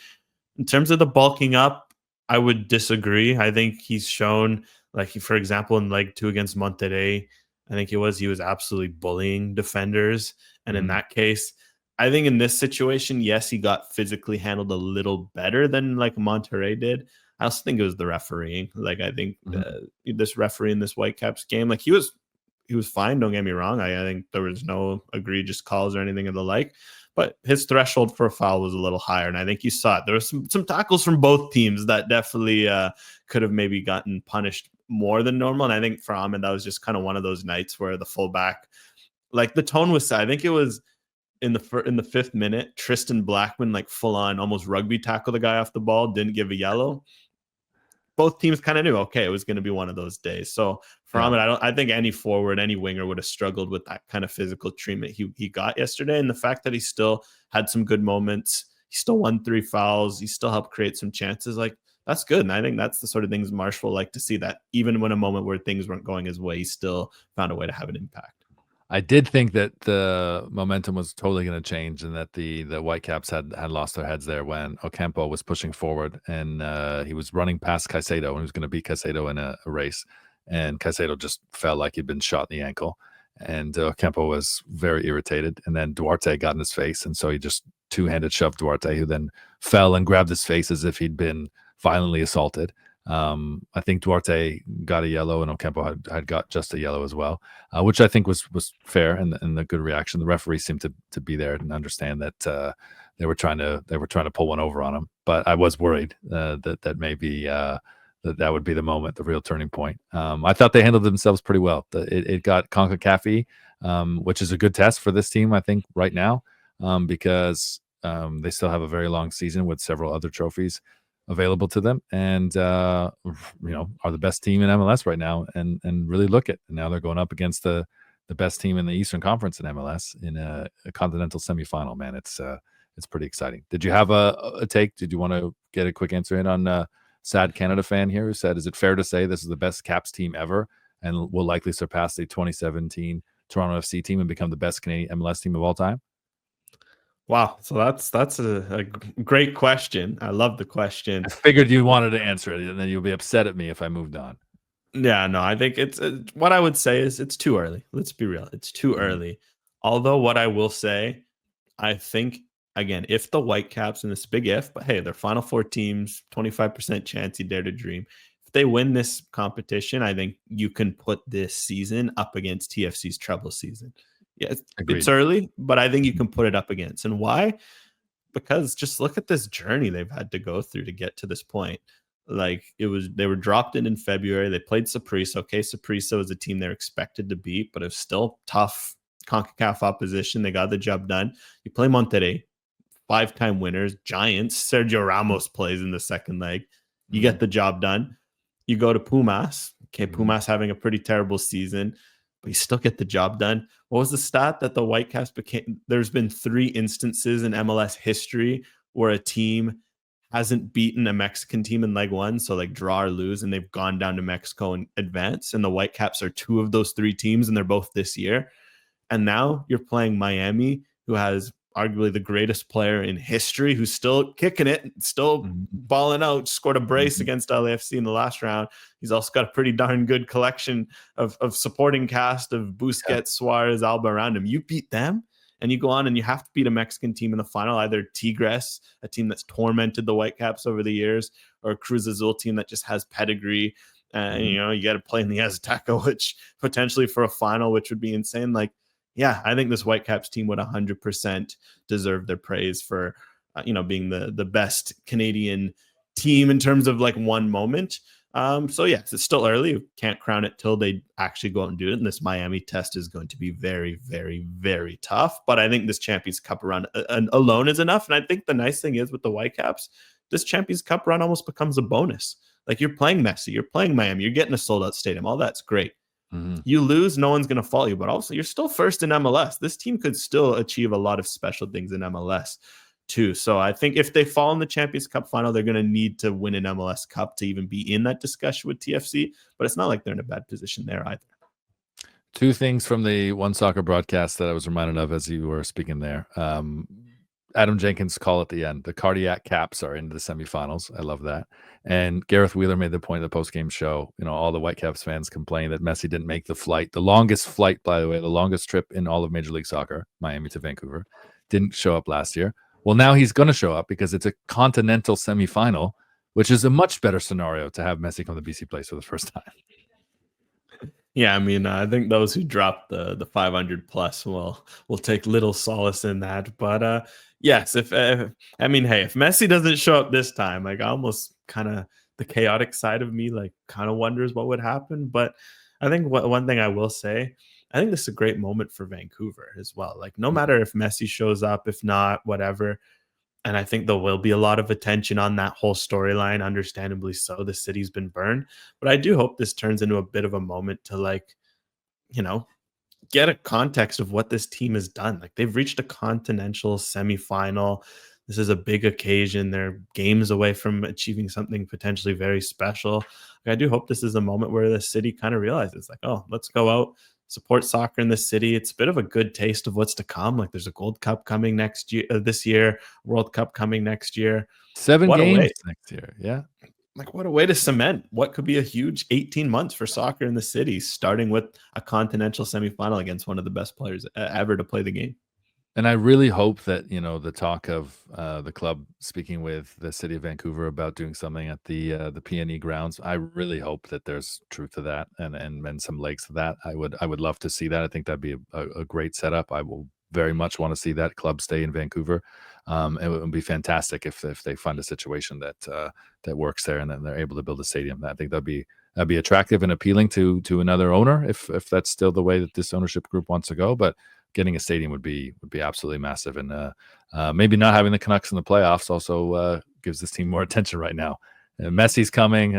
In terms of the bulking up, I would disagree. I think he's shown, like, for example, in leg 2 against Monterrey, I think he was absolutely bullying defenders. And in that case, I think in this situation, yes, he got physically handled a little better than like Monterrey did. I also think it was the refereeing. Like I think this referee in this Whitecaps game, like he was fine. Don't get me wrong. I think there was no egregious calls or anything of the like, but his threshold for a foul was a little higher, and I think you saw it. There was some tackles from both teams that definitely could have maybe gotten punished more than normal. And I think for Ahmed, that was just kind of one of those nights where the fullback, like the tone was set. I think it was in the 5th minute, Tristan Blackman like full on almost rugby tackle the guy off the ball, didn't give a yellow. Both teams kind of knew, okay, it was going to be one of those days. So for Ahmed, I think any forward, any winger would have struggled with that kind of physical treatment he got yesterday. And the fact that he still had some good moments, he still won 3 fouls, he still helped create some chances, like that's good. And I think that's the sort of things Marsh will like to see, that even when a moment where things weren't going his way, he still found a way to have an impact. I did think that the momentum was totally going to change and that the Whitecaps had lost their heads there when Ocampo was pushing forward and he was running past Caicedo and he was going to beat Caicedo in a race. And Caicedo just felt like he'd been shot in the ankle. And Ocampo was very irritated. And then Duarte got in his face. And so he just two-handed shoved Duarte, who then fell and grabbed his face as if he'd been violently assaulted. I think Duarte got a yellow and Ocampo had got just a yellow as well, which I think was fair and a good reaction. The referee seemed to be there and understand that they were trying to pull one over on him. But I was worried that maybe that would be the moment, the real turning point. I thought they handled themselves pretty well. It got Concacaf, which is a good test for this team, I think, right now, because they still have a very long season with several other trophies available to them, and are the best team in MLS right now, and really look at. And now they're going up against the best team in the Eastern Conference in MLS in a continental semifinal. Man, it's pretty exciting. Did you have a take? Did you want to get a quick answer in on sad Canada fan here who said, "Is it fair to say this is the best Caps team ever, and will likely surpass the 2017 Toronto FC team and become the best Canadian MLS team of all time?" Wow. So that's a great question. I love the question. I figured you wanted to answer it, and then you'll be upset at me if I moved on. Yeah, no, I think it's what I would say is it's too early. Let's be real. It's too early. Although what I will say, I think, again, if the Whitecaps, and this big if, but hey, they're Final Four teams, 25% chance, you dare to dream. If they win this competition, I think you can put this season up against TFC's treble season. Yeah, it's early, but I think you can put it up against. And why? Because just look at this journey they've had to go through to get to this point. Like they were dropped in February. They played Saprissa. Okay, Saprissa was a team they're expected to beat, but it's still tough CONCACAF opposition. They got the job done. You play Monterrey, 5-time winners, Giants. Sergio Ramos plays in the second leg. You get the job done. You go to Pumas. Okay, Pumas having a pretty terrible season, but you still get the job done. What was the stat that the Whitecaps became? There's been 3 instances in MLS history where a team hasn't beaten a Mexican team in leg 1, so like draw or lose, and they've gone down to Mexico and advance. And the Whitecaps are 2 of those 3 teams, and they're both this year. And now you're playing Miami, who has arguably the greatest player in history, who's still kicking it, still balling out, scored a brace against LAFC in the last round. He's also got a pretty darn good collection of supporting cast of Busquets, Suarez, Alba around him. You beat them, and you go on and you have to beat a Mexican team in the final, either Tigres, a team that's tormented the Whitecaps over the years, or a Cruz Azul team that just has pedigree. You know, you got to play in the Azteca, which potentially for a final, which would be insane. Like, yeah, I think this Whitecaps team would 100% deserve their praise for, being the best Canadian team in terms of like one moment. So yes, it's still early. You can't crown it till they actually go out and do it. And this Miami test is going to be very, very, very tough. But I think this Champions Cup run alone is enough. And I think the nice thing is with the Whitecaps, this Champions Cup run almost becomes a bonus. Like, you're playing Messi, you're playing Miami, you're getting a sold out stadium. All that's great. You lose, no one's going to follow you, but also you're still first in MLS. This team could still achieve a lot of special things in MLS too. So I think if they fall in the Champions Cup final, they're going to need to win an MLS Cup to even be in that discussion with TFC, but it's not like they're in a bad position there either. 2 things from the One Soccer broadcast that I was reminded of as you were speaking there. Adam Jenkins' call at the end. The cardiac caps are into the semifinals. I love that. And Gareth Wheeler made the point in the post-game show, all the Whitecaps fans complain that Messi didn't make the flight. The longest flight, by the way, the longest trip in all of Major League Soccer, Miami to Vancouver, didn't show up last year. Well, now he's going to show up because it's a continental semifinal, which is a much better scenario to have Messi come to BC Place for the first time. Yeah, I mean, I think those who dropped the 500 plus will take little solace in that. But yes, if Messi doesn't show up this time, like, almost kind of the chaotic side of me, like, kind of wonders what would happen. But I think one thing I will say, I think this is a great moment for Vancouver as well. Like, no matter if Messi shows up, if not, whatever. And I think there will be a lot of attention on that whole storyline, understandably so. The city's been burned. But I do hope this turns into a bit of a moment to, like, get a context of what this team has done. Like, they've reached a continental semifinal. This is a big occasion. They're games away from achieving something potentially very special. Like, I do hope this is a moment where the city kind of realizes, like, oh, let's go out, support soccer in the city. It's a bit of a good taste of what's to come. Like, there's a Gold Cup coming this year, World Cup coming next year. 7 games next year. Yeah. Like, what a way to cement what could be a huge 18 months for soccer in the city, starting with a continental semifinal against one of the best players ever to play the game. And I really hope that, the talk of the club speaking with the city of Vancouver about doing something at the PNE grounds, I really hope that there's truth to that and some legs to that. I would love to see that. I think that'd be a great setup. I will very much want to see that club stay in Vancouver. It would be fantastic if they find a situation that works there and then they're able to build a stadium. I think that'd be attractive and appealing to another owner if that's still the way that this ownership group wants to go. But getting a stadium would be absolutely massive, and maybe not having the Canucks in the playoffs also gives this team more attention right now. Messi's coming.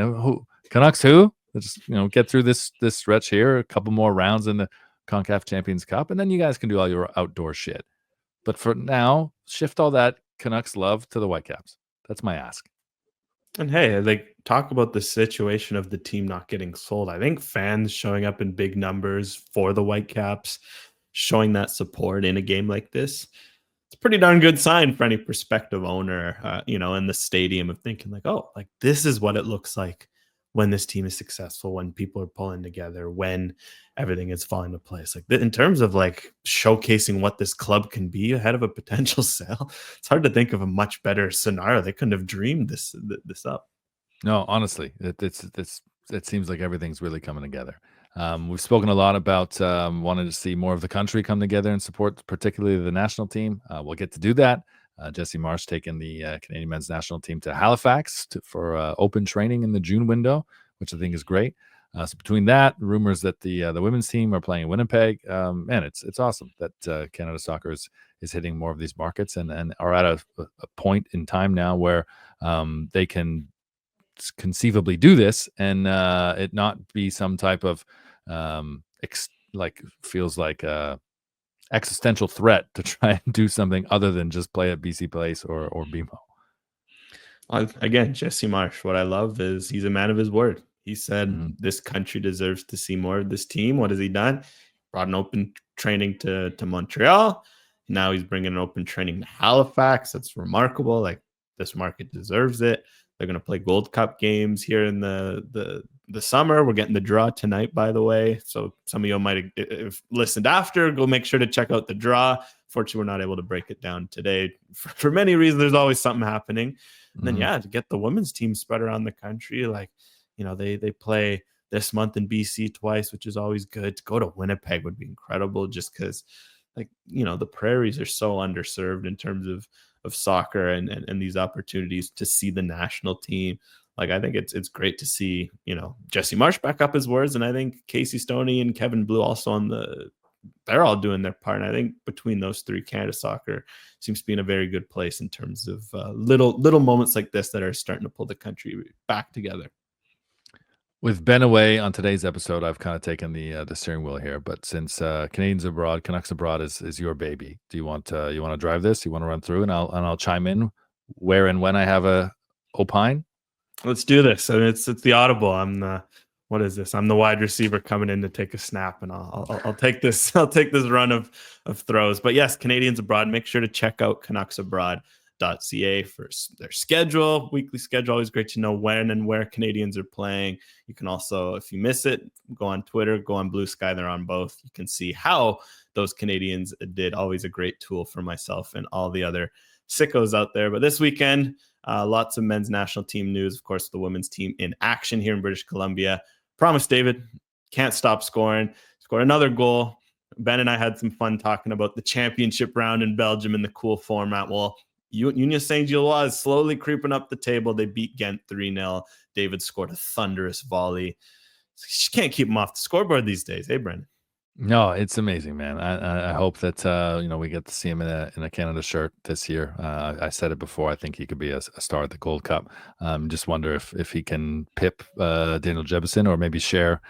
Canucks? Who? Just get through this stretch here, a couple more rounds in the Concacaf Champions Cup, and then you guys can do all your outdoor shit. But for now, shift all that Canucks love to the Whitecaps. That's my ask. And hey, like, talk about the situation of the team not getting sold. I think fans showing up in big numbers for the Whitecaps, showing that support in a game like this, it's a pretty darn good sign for any prospective owner, in the stadium, of thinking like, oh, like, this is what it looks like when this team is successful, when people are pulling together, when everything is falling into place. Like, in terms of like showcasing what this club can be ahead of a potential sale, it's hard to think of a much better scenario. They couldn't have dreamed this up. No, honestly, it seems like everything's really coming together. We've spoken a lot about wanting to see more of the country come together and support, particularly the national team. We'll get to do that. Jesse Marsh taking the Canadian men's national team to Halifax for open training in the June window, which I think is great. So between that, rumors that the women's team are playing in Winnipeg, man, it's awesome that Canada Soccer is hitting more of these markets and are at a point in time now where they can conceivably do this and it not be some type of feels like a existential threat to try and do something other than just play at BC Place or BMO. Again, Jesse Marsh, what I love is he's a man of his word. He said this country deserves to see more of this team. What has he done? Brought an open training to Montreal. Now he's bringing an open training to Halifax. That's remarkable. Like, this market deserves it. They're going to play Gold Cup games here in the summer. We're getting the draw tonight, by the way. So some of you might have listened after. Go make sure to check out the draw. Fortunately, we're not able to break it down today for many reasons. There's always something happening. And then, to get the women's team spread around the country, like, they play this month in BC twice, which is always good. To go to Winnipeg would be incredible, just because, like, the prairies are so underserved in terms of soccer and these opportunities to see the national team. Like, I think it's great to see, Jesse Marsh back up his words. And I think Casey Stoney and Kevin Blue also they're all doing their part. And I think between those three, Canada Soccer seems to be in a very good place in terms of little moments like this that are starting to pull the country back together. With Ben away on today's episode, I've kind of taken the steering wheel here. But since Canadians Abroad, Canucks Abroad is your baby, do you want to drive this? You want to run through, and I'll chime in where and when I have a opine. Let's do this. I mean, it's the audible. What is this? I'm the wide receiver coming in to take a snap, and I'll take this. I'll take this run of throws. But yes, Canadians Abroad. Make sure to check out CanucksAbroad.ca for their schedule, weekly schedule. Always great to know when and where Canadians are playing. You can also, if you miss it, go on Twitter, go on Blue Sky. They're on both. You can see how those Canadians did. Always a great tool for myself and all the other sickos out there. But this weekend, lots of men's national team news. Of course, the women's team in action here in British Columbia. Promise, David, can't stop scoring. Scored another goal. Ben and I had some fun talking about the championship round in Belgium in the cool format. Well, Union Saint-Gilloise is slowly creeping up the table. They beat Ghent 3-0. David scored a thunderous volley. You can't keep him off the scoreboard these days, hey, Brendan? No, it's amazing, man. I hope that we get to see him in a Canada shirt this year. I said it before. I think he could be a star at the Gold Cup. Just wonder if he can pip Daniel Jebison or maybe share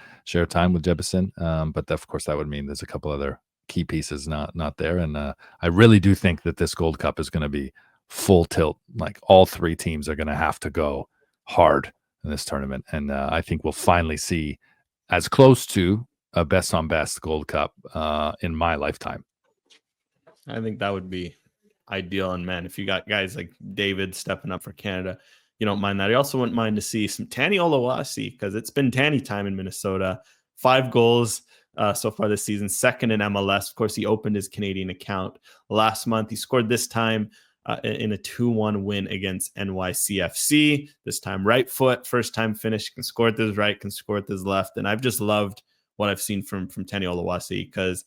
time with Jebison. But of course, that would mean there's a couple other key pieces not there. And I really do think that this Gold Cup is going to be full tilt. Like, all three teams are going to have to go hard in this tournament, and I think we'll finally see as close to a best on best Gold Cup in my lifetime. I think that would be ideal. And man, if you got guys like David stepping up for Canada, you don't mind that. I also wouldn't mind to see some Tani Oluwasi, because it's been Tani time in Minnesota. 5 goals so far this season, second in MLS. Of course, he opened his Canadian account last month. He scored this time in a 2-1 win against NYCFC. This time right foot, first time finish. Can score with his right, can score with his left. And I've just loved what I've seen from Tani Oluwasi, because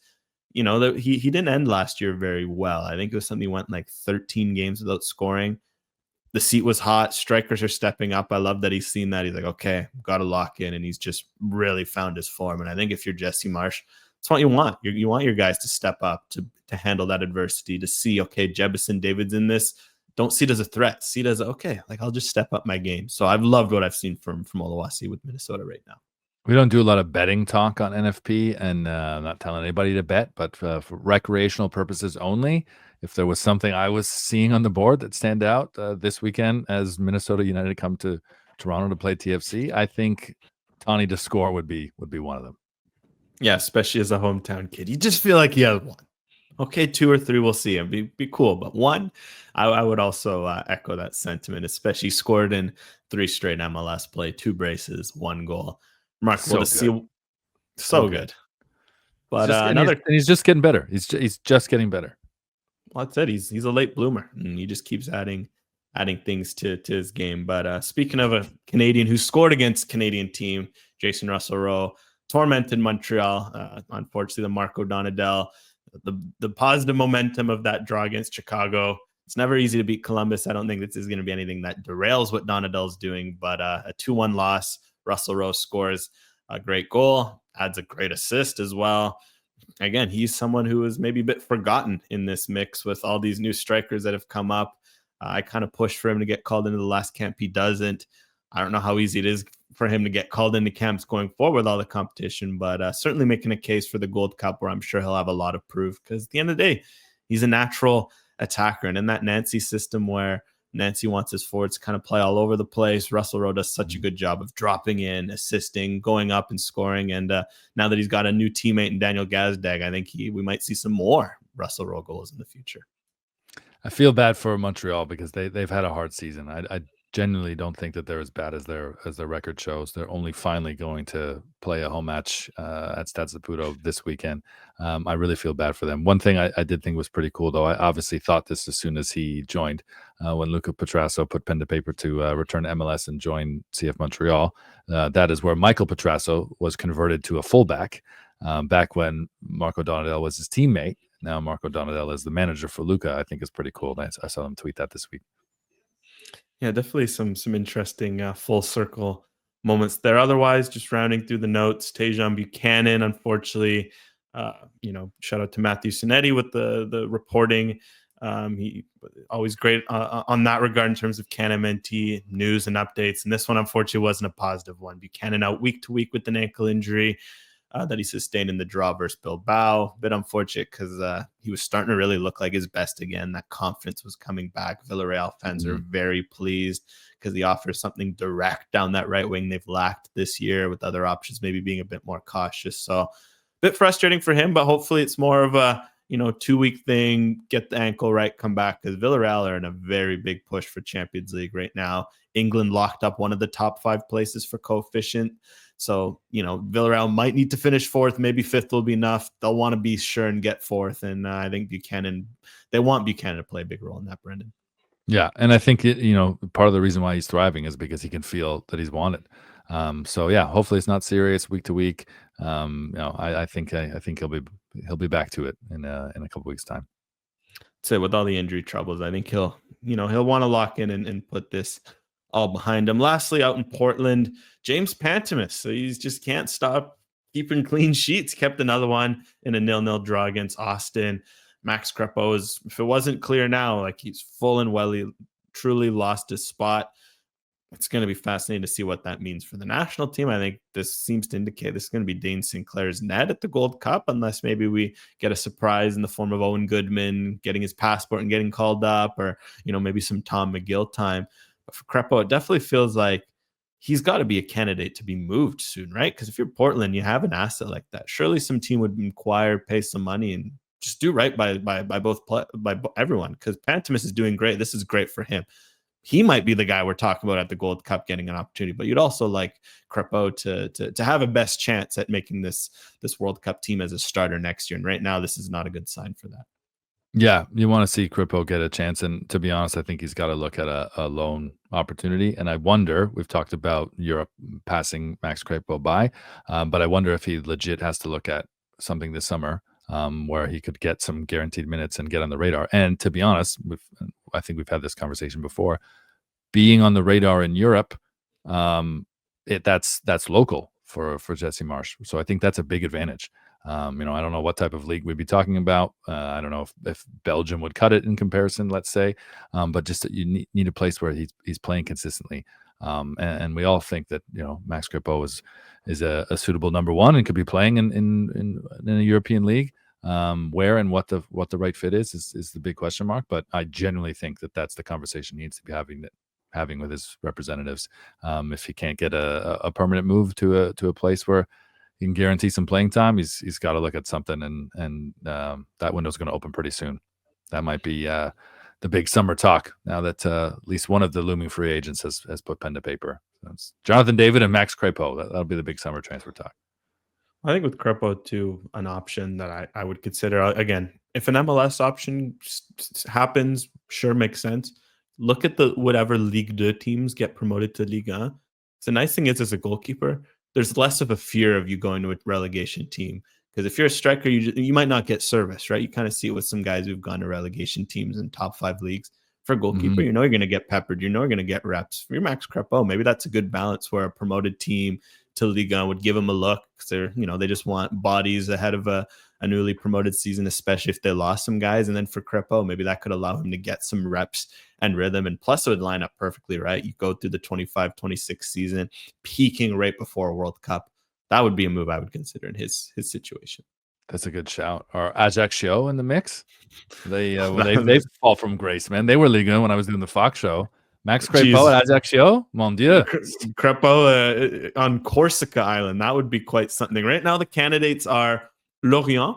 he didn't end last year very well. I think it was something he went like 13 games without scoring. The seat was hot. Strikers are stepping up. I love that he's seen that. He's like, okay, got to lock in, and he's just really found his form. And I think if you're Jesse Marsh, that's what you want. You want your guys to step up to handle that adversity, to see, okay, Jebison, David's in this. Don't see it as a threat. See it as, okay, like, I'll just step up my game. So I've loved what I've seen from Oluwasi with Minnesota right now. We don't do a lot of betting talk on NFP, and I'm not telling anybody to bet, but for recreational purposes only, if there was something I was seeing on the board that stand out this weekend as Minnesota United come to Toronto to play TFC, I think Tani to score would be one of them. Yeah, especially as a hometown kid. You just feel like he has one. Okay, 2 or 3, we'll see him. Be cool. But one, I would also echo that sentiment, especially scored in 3 straight MLS play, 2 braces, 1 goal. Remarkable to see. So good. But he's just getting better. He's just getting better. Well, that's it. He's a late bloomer, and he just keeps adding things to his game. But speaking of a Canadian who scored against Canadian team, Jason Russell-Rowe tormented Montreal. Unfortunately, the Marco Donadell, the positive momentum of that draw against Chicago. It's never easy to beat Columbus. I don't think this is going to be anything that derails what Donadell's doing. But a 2-1 loss. Russell-Rowe scores A great goal, adds a great assist as well. Again, he's someone who is maybe a bit forgotten in this mix with all these new strikers that have come up. I kind of pushed for him to get called into the last camp. He doesn't. I don't know how easy it is for him to get called into camps going forward with all the competition, but certainly making a case for the Gold Cup where I'm sure he'll have a lot of proof because at the end of the day, he's a natural attacker. And in that Nancy system where Nancy wants his forwards to kind of play all over the place, Russell Rowe does such a good job of dropping in, assisting, going up and scoring. And now that he's got a new teammate in Daniel Gazdag, I think we might see some more Russell Rowe goals in the future. I feel bad for Montreal because they've had a hard season. I genuinely don't think that they're as bad as their record shows. They're only finally going to play a home match at Stade Saputo this weekend. I really feel bad for them. One thing I did think was pretty cool, though. I obviously thought this as soon as he joined, when Luca Petrasso put pen to paper to return to MLS and join CF Montreal. That is where Michael Petrasso was converted to a fullback back when Marco Donadel was his teammate. Now Marco Donadel is the manager for Luca. I think is pretty cool. I saw him tweet that this week. Yeah, definitely some interesting full circle moments there. Otherwise, just rounding through the notes, Tajon Buchanan, unfortunately, shout out to Matthew Sonetti with the reporting. He always great on that regard in terms of CanWNT news and updates. And this one, unfortunately, wasn't a positive one. Buchanan out week to week with an ankle injury that he sustained in the draw versus Bilbao. A bit unfortunate because he was starting to really look like his best again. That confidence was coming back. Villarreal fans are very pleased because he offers something direct down that right wing they've lacked this year, with other options maybe being a bit more cautious. So a bit frustrating for him, but hopefully it's more of a 2-week thing, get the ankle right, come back, because Villarreal are in a very big push for Champions League right now. England locked up one of the top 5 places for coefficient. So, Villarreal might need to finish 4th. Maybe 5th will be enough. They'll want to be sure and get 4th. And I think they want Buchanan to play a big role in that, Brendan. Yeah, and I think part of the reason why he's thriving is because he can feel that he's wanted. So yeah, hopefully it's not serious week to week. I think he'll be back to it in a couple weeks time. So with all the injury troubles, I think he'll want to lock in and put this all behind him. Lastly, out in Portland, James Pantemis. So he just can't stop keeping clean sheets. Kept another one in a 0-0 draw against Austin. Max Crepeau if it wasn't clear now, like he's full and well, he truly lost his spot. It's going to be fascinating to see what that means for the national team. I think this seems to indicate this is going to be Dane Sinclair's net at the Gold Cup, unless maybe we get a surprise in the form of Owen Goodman getting his passport and getting called up, or, maybe some Tom McGill time. But for Crepeau, it definitely feels like he's got to be a candidate to be moved soon, right? Because if you're Portland, you have an asset like that. Surely some team would inquire, pay some money, and just do right by everyone, because Pantemis is doing great. This is great for him. He might be the guy we're talking about at the Gold Cup getting an opportunity, but you'd also like Crepeau to have a best chance at making this World Cup team as a starter next year. And right now, this is not a good sign for that. Yeah, you want to see Crepeau get a chance. And to be honest, I think he's got to look at a loan opportunity. And I wonder, we've talked about Europe passing Max Crepeau by, but I wonder if he legit has to look at something this summer where he could get some guaranteed minutes and get on the radar. And to be honest, I think we've had this conversation before. Being on the radar in Europe, that's local for Jesse Marsch. So I think that's a big advantage. I don't know what type of league we'd be talking about. I don't know if Belgium would cut it in comparison, let's say, but just that you need a place where he's playing consistently. And we all think that Max Crepeau is a suitable number one and could be playing in a European league. Where and what the right fit is the big question mark. But I genuinely think that that's the conversation he needs to be having with his representatives. If he can't get a permanent move to a place where he can guarantee some playing time, he's got to look at something, and that window's going to open pretty soon. That might be the big summer talk now that at least one of the looming free agents has put pen to paper. So it's Jonathan David and Max Crepeau. That'll be the big summer transfer talk. I think with Crepeau too, an option that I would consider, again, if an MLS option happens, sure, makes sense. Look at whatever Ligue 2 teams get promoted to Ligue 1. The nice thing is, as a goalkeeper, there's less of a fear of you going to a relegation team, because if you're a striker, you might not get service, right? You kind of see it with some guys who've gone to relegation teams in top 5 leagues. For a goalkeeper, you're going to get peppered. You're going to get reps. For your Max Crepeau, maybe that's a good balance where a promoted team to Liga 1 would give them a look, because they just want bodies ahead of a newly promoted season, especially if they lost some guys. And then for Crepeau, maybe that could allow him to get some reps and rhythm. And plus, it would line up perfectly, right? You go through the 25-26 season, peaking right before a World Cup. That would be a move I would consider in his situation. That's a good shout. Are Ajaccio in the mix? They fall from grace, man. They were Liga when I was doing the Fox show. Max Crepeau at Ajaccio, mon Dieu. Crepeau on Corsica Island, that would be quite something. Right now, the candidates are Lorient,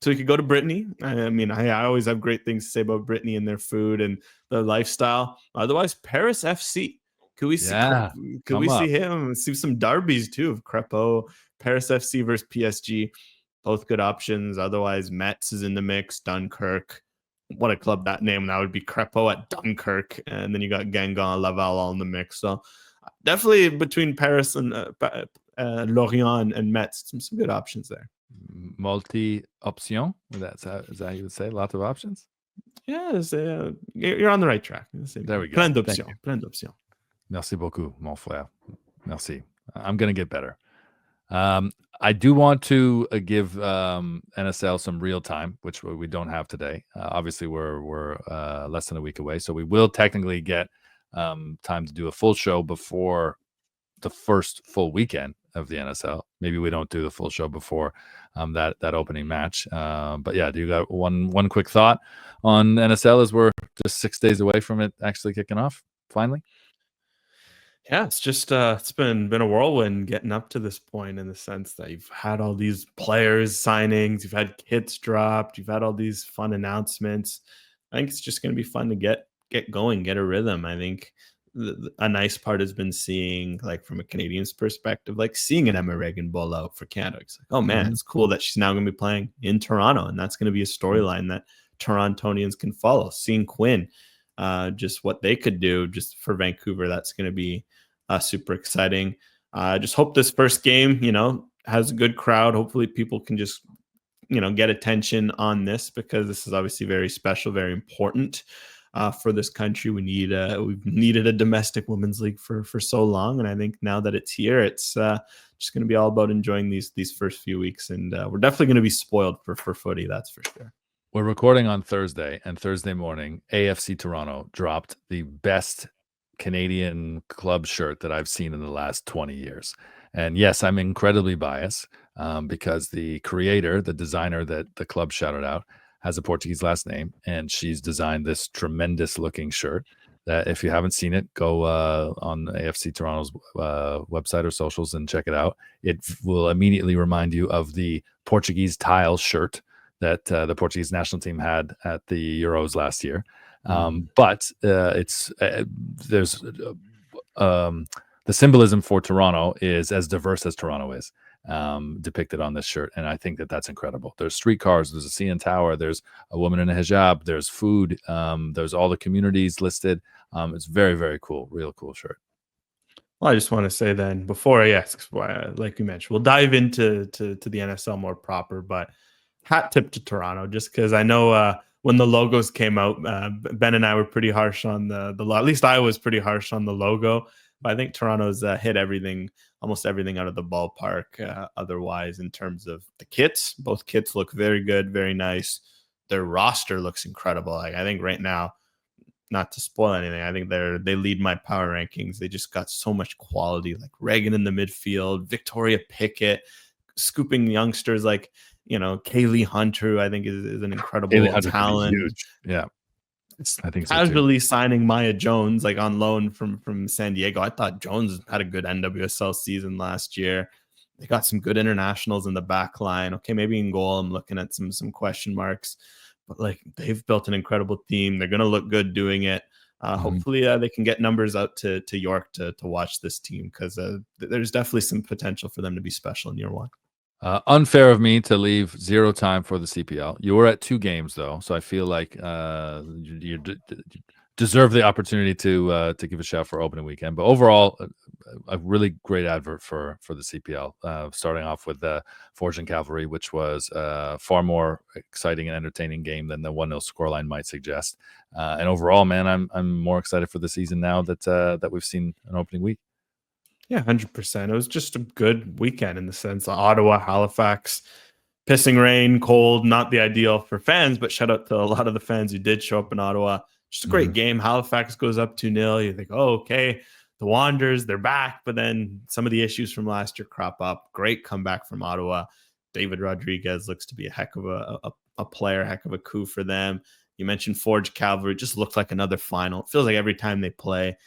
so you could go to Brittany. I mean, I always have great things to say about Brittany and their food and their lifestyle. Otherwise, Paris FC. Could we see him? See some derbies too of Crepeau, Paris FC versus PSG. Both good options. Otherwise, Metz is in the mix. Dunkirk. What a club that name. That would be Crepeau at Dunkirk. And then you got Guingamp, Laval all in the mix. So definitely between Paris and Lorient and Metz, some good options there. Multi-option. Is that how you would say? Lots of options? Yeah, you're on the right track. There we go. Plein d'options. Merci beaucoup, mon frère. Merci. I'm going to get better. I do want to give NSL some real time, which we don't have today. Obviously, we're less than a week away, so we will technically get time to do a full show before the first full weekend of the NSL. Maybe we don't do the full show before that opening match. But yeah, do you got one quick thought on NSL as we're just 6 days away from it actually kicking off finally? Yeah, it's just it's been a whirlwind getting up to this point, in the sense that you've had all these players signings, you've had kits dropped, you've had all these fun announcements. I think it's just going to be fun to get going, get a rhythm. I think a nice part has been seeing, like from a Canadian's perspective, like seeing an Emma Regan Bull out for Canada. It's like, oh man, it's cool that she's now going to be playing in Toronto, and that's going to be a storyline that Torontonians can follow. Seeing Quinn, just what they could do just for Vancouver, that's going to be super exciting. Just hope this first game, has a good crowd. Hopefully people can just, get attention on this, because this is obviously very special, very important for this country. We've needed a domestic women's league for so long. And I think now that it's here, it's just going to be all about enjoying these first few weeks. And we're definitely going to be spoiled for footy. That's for sure. We're recording on Thursday, and Thursday morning, AFC Toronto dropped the best Canadian club shirt that I've seen in the last 20 years. And yes, I'm incredibly biased because the creator, the designer that the club shouted out, has a Portuguese last name, and she's designed this tremendous looking shirt that, if you haven't seen it, go on AFC Toronto's website or socials and check it out. It will immediately remind you of the Portuguese tile shirt that the Portuguese national team had at the Euros last year. But there's the symbolism for Toronto is as diverse as Toronto is depicted on this shirt. And I think that's incredible. There's streetcars, there's a CN Tower, there's a woman in a hijab, there's food, there's all the communities listed. It's very, very cool. Real cool shirt. Well, I just want to say then, before I ask, like you mentioned, we'll dive into the NSL more proper, but hat tip to Toronto, just because I know when the logos came out, Ben and I were pretty harsh on the at least I was pretty harsh on the logo. But I think Toronto's hit almost everything out of the ballpark. Otherwise, in terms of the kits, both kits look very good, very nice. Their roster looks incredible. Like, I think right now, not to spoil anything, I think they lead my power rankings. They just got so much quality, like Reagan in the midfield, Victoria Pickett, scooping youngsters like, Kaylee Hunter, who I think is an incredible talent. Huge. Yeah. I think so casually signing Maya Jones, like on loan from San Diego. I thought Jones had a good NWSL season last year. They got some good internationals in the back line. Okay, maybe in goal, I'm looking at some question marks, but like, they've built an incredible team. They're going to look good doing it. Hopefully they can get numbers out to York to watch this team, because there's definitely some potential for them to be special in year one. Unfair of me to leave zero time for the CPL. You were at 2 games though, so I feel like you deserve the opportunity to give a shout for opening weekend. But overall, a really great advert for the CPL. Starting off with the Forge and Cavalry, which was far more exciting and entertaining game than the 1-0 scoreline might suggest. And overall, man, I'm more excited for the season now that we've seen an opening week. Yeah, 100%. It was just a good weekend in the sense of Ottawa, Halifax, pissing rain, cold, not the ideal for fans, but shout out to a lot of the fans who did show up in Ottawa. Just a great Mhm. game. Halifax goes up 2-0. You think, oh, okay, the Wanderers, they're back. But then some of the issues from last year crop up. Great comeback from Ottawa. David Rodriguez looks to be a heck of a player, heck of a coup for them. You mentioned Forge Cavalry. It just looked like another final. It feels like every time they play,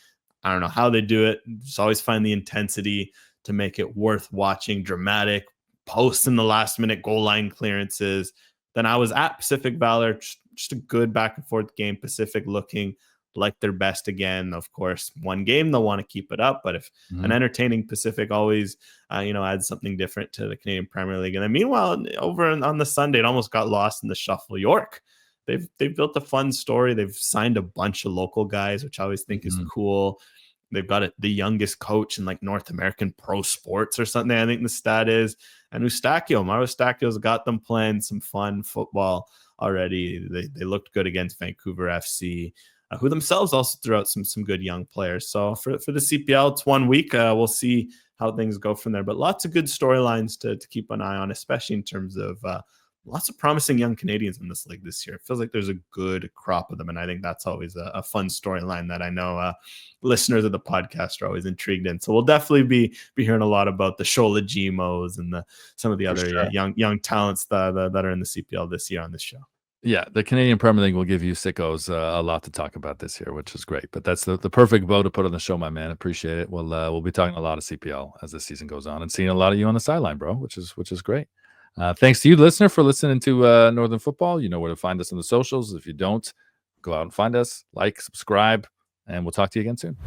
I don't know how they do it. Just always find the intensity to make it worth watching, dramatic, posts in the last minute goal line clearances. Then I was at Pacific Valor, just a good back and forth game. Pacific looking like their best again. Of course, one game, they'll want to keep it up. But if an Mhm. entertaining Pacific always, adds something different to the Canadian Premier League. And then meanwhile, over on the Sunday, it almost got lost in the shuffle. York, they've built a fun story. They've signed a bunch of local guys, which I always think is Mhm. cool. They've got the youngest coach in like North American pro sports or something. I think the stat is, and Mauro Eustachio's got them playing some fun football already. They looked good against Vancouver FC, who themselves also threw out some good young players. So for the CPL, it's 1 week. We'll see how things go from there. But lots of good storylines to keep an eye on, especially in terms of lots of promising young Canadians in this league this year. It feels like there's a good crop of them, and I think that's always a fun storyline that I know listeners of the podcast are always intrigued in. So we'll definitely be hearing a lot about the Shola Gmos and some of the For other sure. young talents that are in the CPL this year on this show. Yeah, the Canadian Premier League will give you sickos a lot to talk about this year, which is great. But that's the perfect bow to put on the show, my man. Appreciate it. We'll be talking a lot of CPL as the season goes on and seeing a lot of you on the sideline, bro, which is great. Thanks to you, listener, for listening to Northern Football. You know where to find us on the socials. If you don't, go out and find us, like, subscribe, and we'll talk to you again soon.